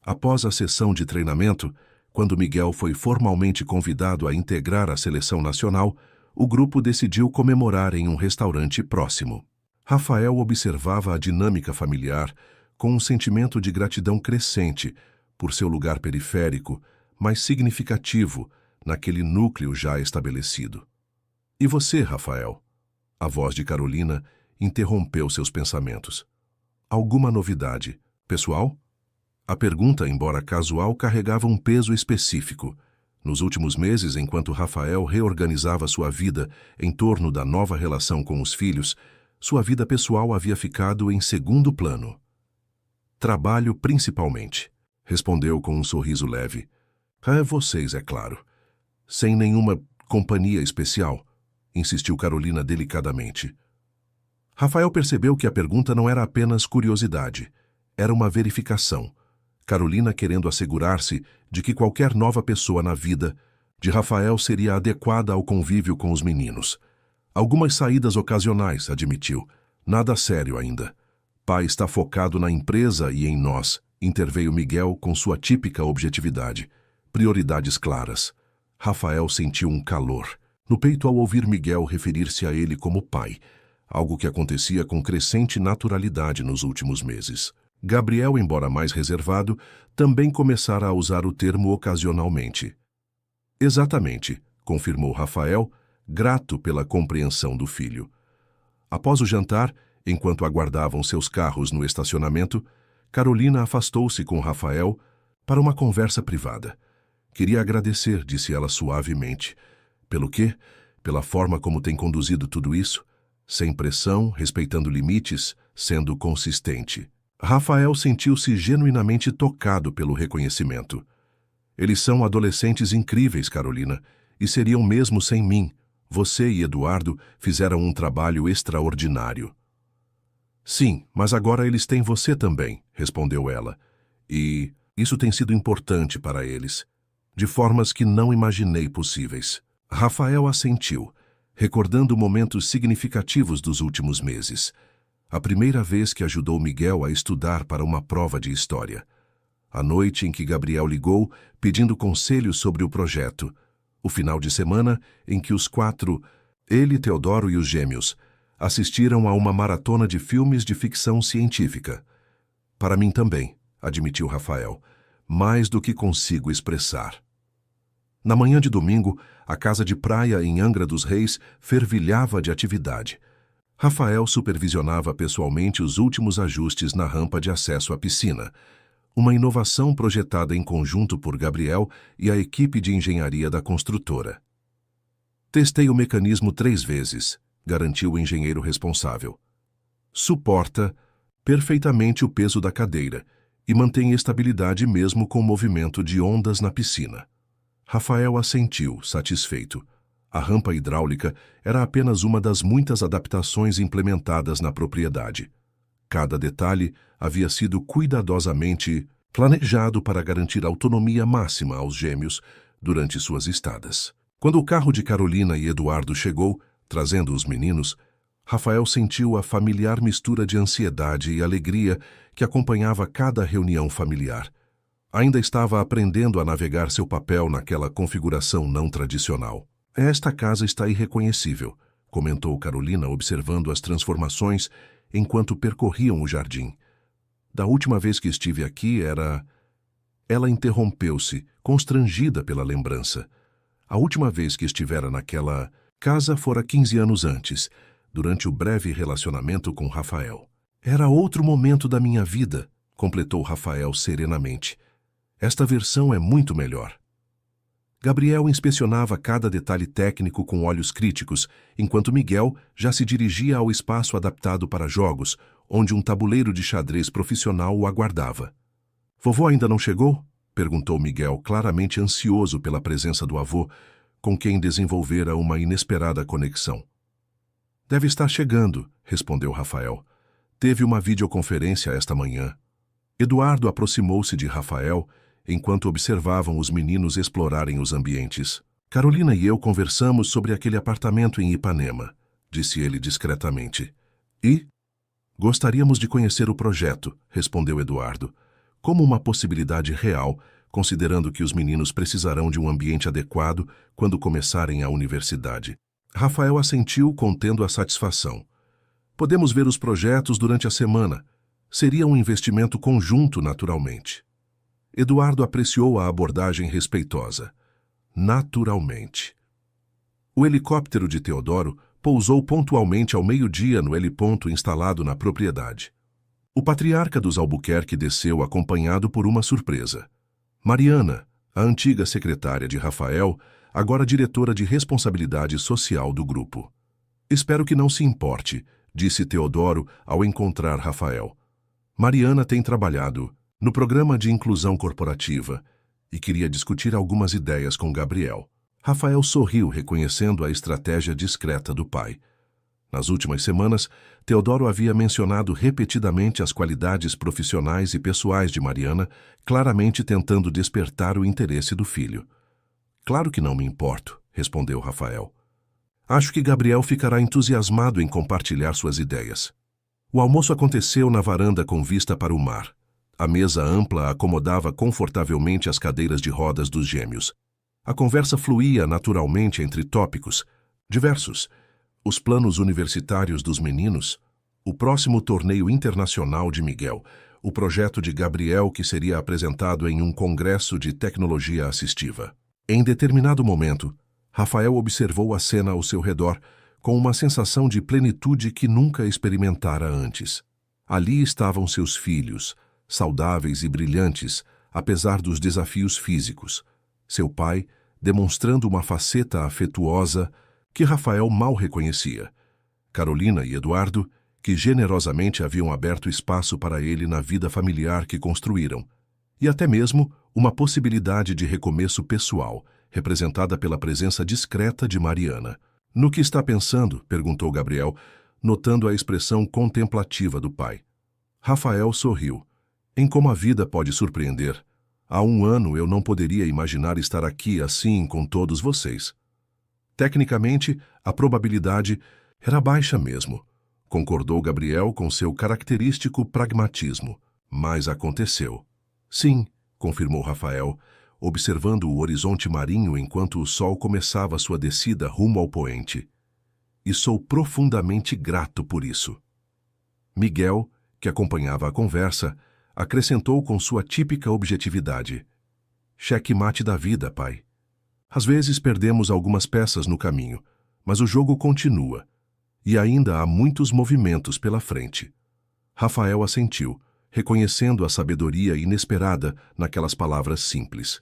Após a sessão de treinamento, quando Miguel foi formalmente convidado a integrar a seleção nacional, o grupo decidiu comemorar em um restaurante próximo. Rafael observava a dinâmica familiar com um sentimento de gratidão crescente por seu lugar periférico, mas significativo naquele núcleo já estabelecido. E você, Rafael? A voz de Carolina interrompeu seus pensamentos. Alguma novidade, pessoal? A pergunta, embora casual, carregava um peso específico. Nos últimos meses, enquanto Rafael reorganizava sua vida em torno da nova relação com os filhos, sua vida pessoal havia ficado em segundo plano. Trabalho principalmente, respondeu com um sorriso leve. Vocês, é claro. Sem nenhuma companhia especial, insistiu Carolina delicadamente. Rafael percebeu que a pergunta não era apenas curiosidade, era uma verificação. Carolina querendo assegurar-se de que qualquer nova pessoa na vida de Rafael seria adequada ao convívio com os meninos. Algumas saídas ocasionais, admitiu. Nada sério ainda. Pai está focado na empresa e em nós, interveio Miguel com sua típica objetividade. Prioridades claras. Rafael sentiu um calor no peito ao ouvir Miguel referir-se a ele como pai, algo que acontecia com crescente naturalidade nos últimos meses. Gabriel, embora mais reservado, também começara a usar o termo ocasionalmente. Exatamente, confirmou Rafael, grato pela compreensão do filho. Após o jantar, enquanto aguardavam seus carros no estacionamento, Carolina afastou-se com Rafael para uma conversa privada. Queria agradecer, disse ela suavemente. Pelo quê? Pela forma como tem conduzido tudo isso? Sem pressão, respeitando limites, sendo consistente. Rafael sentiu-se genuinamente tocado pelo reconhecimento. Eles são adolescentes incríveis, Carolina, e seriam mesmo sem mim. Você e Eduardo fizeram um trabalho extraordinário. Sim, mas agora eles têm você também, respondeu ela. E isso tem sido importante para eles, de formas que não imaginei possíveis. Rafael assentiu, recordando momentos significativos dos últimos meses. A primeira vez que ajudou Miguel a estudar para uma prova de história. A noite em que Gabriel ligou, pedindo conselhos sobre o projeto. O final de semana em que os quatro, ele, Teodoro e os gêmeos, assistiram a uma maratona de filmes de ficção científica. Para mim também, admitiu Rafael, mais do que consigo expressar. Na manhã de domingo, a casa de praia em Angra dos Reis fervilhava de atividade. Rafael supervisionava pessoalmente os últimos ajustes na rampa de acesso à piscina, uma inovação projetada em conjunto por Gabriel e a equipe de engenharia da construtora. Testei o mecanismo 3 vezes, garantiu o engenheiro responsável. Suporta perfeitamente o peso da cadeira e mantém estabilidade mesmo com o movimento de ondas na piscina. Rafael assentiu, satisfeito. A rampa hidráulica era apenas uma das muitas adaptações implementadas na propriedade. Cada detalhe havia sido cuidadosamente planejado para garantir autonomia máxima aos gêmeos durante suas estadas. Quando o carro de Carolina e Eduardo chegou, trazendo os meninos, Rafael sentiu a familiar mistura de ansiedade e alegria que acompanhava cada reunião familiar. Ainda estava aprendendo a navegar seu papel naquela configuração não tradicional. Esta casa está irreconhecível, comentou Carolina observando as transformações enquanto percorriam o jardim. Da última vez que estive aqui era... Ela interrompeu-se, constrangida pela lembrança. A última vez que estivera naquela casa fora 15 anos antes, durante o breve relacionamento com Rafael. Era outro momento da minha vida, completou Rafael serenamente. Esta versão é muito melhor. Gabriel inspecionava cada detalhe técnico com olhos críticos, enquanto Miguel já se dirigia ao espaço adaptado para jogos, onde um tabuleiro de xadrez profissional o aguardava. Vovô ainda não chegou? Perguntou Miguel, claramente ansioso pela presença do avô, com quem desenvolvera uma inesperada conexão. Deve estar chegando, respondeu Rafael. Teve uma videoconferência esta manhã. Eduardo aproximou-se de Rafael enquanto observavam os meninos explorarem os ambientes. Carolina e eu conversamos sobre aquele apartamento em Ipanema, disse ele discretamente. E? Gostaríamos de conhecer o projeto, respondeu Eduardo, como uma possibilidade real, considerando que os meninos precisarão de um ambiente adequado quando começarem a universidade. Rafael assentiu, contendo a satisfação. Podemos ver os projetos durante a semana. Seria um investimento conjunto, naturalmente. Eduardo apreciou a abordagem respeitosa. Naturalmente. O helicóptero de Teodoro pousou pontualmente ao meio-dia no heliponto instalado na propriedade. O patriarca dos Albuquerque desceu acompanhado por uma surpresa. Mariana, a antiga secretária de Rafael, agora diretora de responsabilidade social do grupo. Espero que não se importe, disse Teodoro ao encontrar Rafael. Mariana tem trabalhado no programa de inclusão corporativa e queria discutir algumas ideias com Gabriel. Rafael sorriu, reconhecendo a estratégia discreta do pai. Nas últimas semanas, Teodoro havia mencionado repetidamente as qualidades profissionais e pessoais de Mariana, claramente tentando despertar o interesse do filho. Claro que não me importo, respondeu Rafael. Acho que Gabriel ficará entusiasmado em compartilhar suas ideias. O almoço aconteceu na varanda com vista para o mar. A mesa ampla acomodava confortavelmente as cadeiras de rodas dos gêmeos. A conversa fluía naturalmente entre tópicos diversos: os planos universitários dos meninos, o próximo torneio internacional de Miguel, o projeto de Gabriel que seria apresentado em um congresso de tecnologia assistiva. Em determinado momento, Rafael observou a cena ao seu redor com uma sensação de plenitude que nunca experimentara antes. Ali estavam seus filhos, saudáveis e brilhantes, apesar dos desafios físicos. Seu pai, demonstrando uma faceta afetuosa que Rafael mal reconhecia. Carolina e Eduardo, que generosamente haviam aberto espaço para ele na vida familiar que construíram. E até mesmo uma possibilidade de recomeço pessoal, representada pela presença discreta de Mariana. No que está pensando? Perguntou Gabriel, notando a expressão contemplativa do pai. Rafael sorriu. Em como a vida pode surpreender. Há 1 ano eu não poderia imaginar estar aqui assim com todos vocês. Tecnicamente, a probabilidade era baixa mesmo, concordou Gabriel com seu característico pragmatismo. Mas aconteceu. Sim, confirmou Rafael, observando o horizonte marinho enquanto o sol começava sua descida rumo ao poente. E sou profundamente grato por isso. Miguel, que acompanhava a conversa, acrescentou com sua típica objetividade. Cheque-mate da vida, pai. Às vezes perdemos algumas peças no caminho, mas o jogo continua. E ainda há muitos movimentos pela frente. Rafael assentiu, reconhecendo a sabedoria inesperada naquelas palavras simples.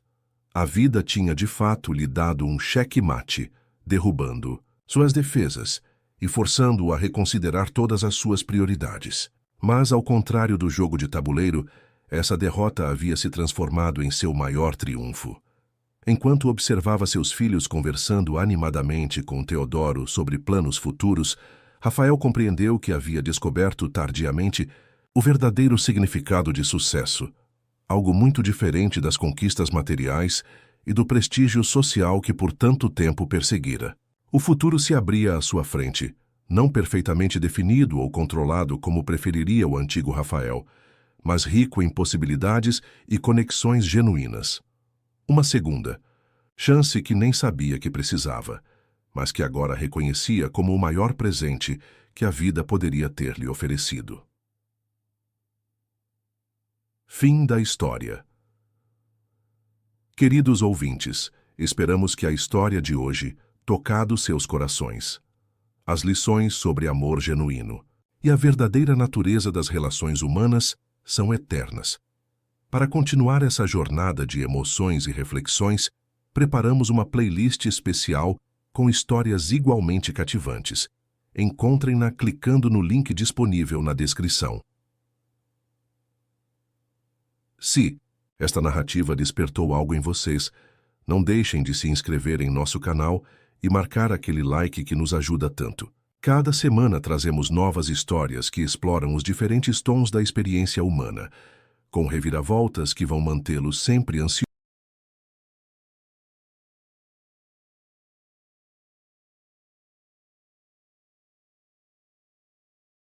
A vida tinha de fato lhe dado um xeque-mate, derrubando suas defesas e forçando-o a reconsiderar todas as suas prioridades. Mas, ao contrário do jogo de tabuleiro, essa derrota havia se transformado em seu maior triunfo. Enquanto observava seus filhos conversando animadamente com Teodoro sobre planos futuros, Rafael compreendeu que havia descoberto tardiamente o verdadeiro significado de sucesso, algo muito diferente das conquistas materiais e do prestígio social que por tanto tempo perseguira. O futuro se abria à sua frente, não perfeitamente definido ou controlado como preferiria o antigo Rafael, mas rico em possibilidades e conexões genuínas. Uma segunda, chance que nem sabia que precisava, mas que agora reconhecia como o maior presente que a vida poderia ter lhe oferecido. Fim da história. Queridos ouvintes, esperamos que a história de hoje tocado seus corações. As lições sobre amor genuíno e a verdadeira natureza das relações humanas são eternas. Para continuar essa jornada de emoções e reflexões, preparamos uma playlist especial com histórias igualmente cativantes. Encontrem-na clicando no link disponível na descrição. Se esta narrativa despertou algo em vocês, não deixem de se inscrever em nosso canal e marcar aquele like que nos ajuda tanto. Cada semana trazemos novas histórias que exploram os diferentes tons da experiência humana, com reviravoltas que vão mantê-los sempre ansiosos.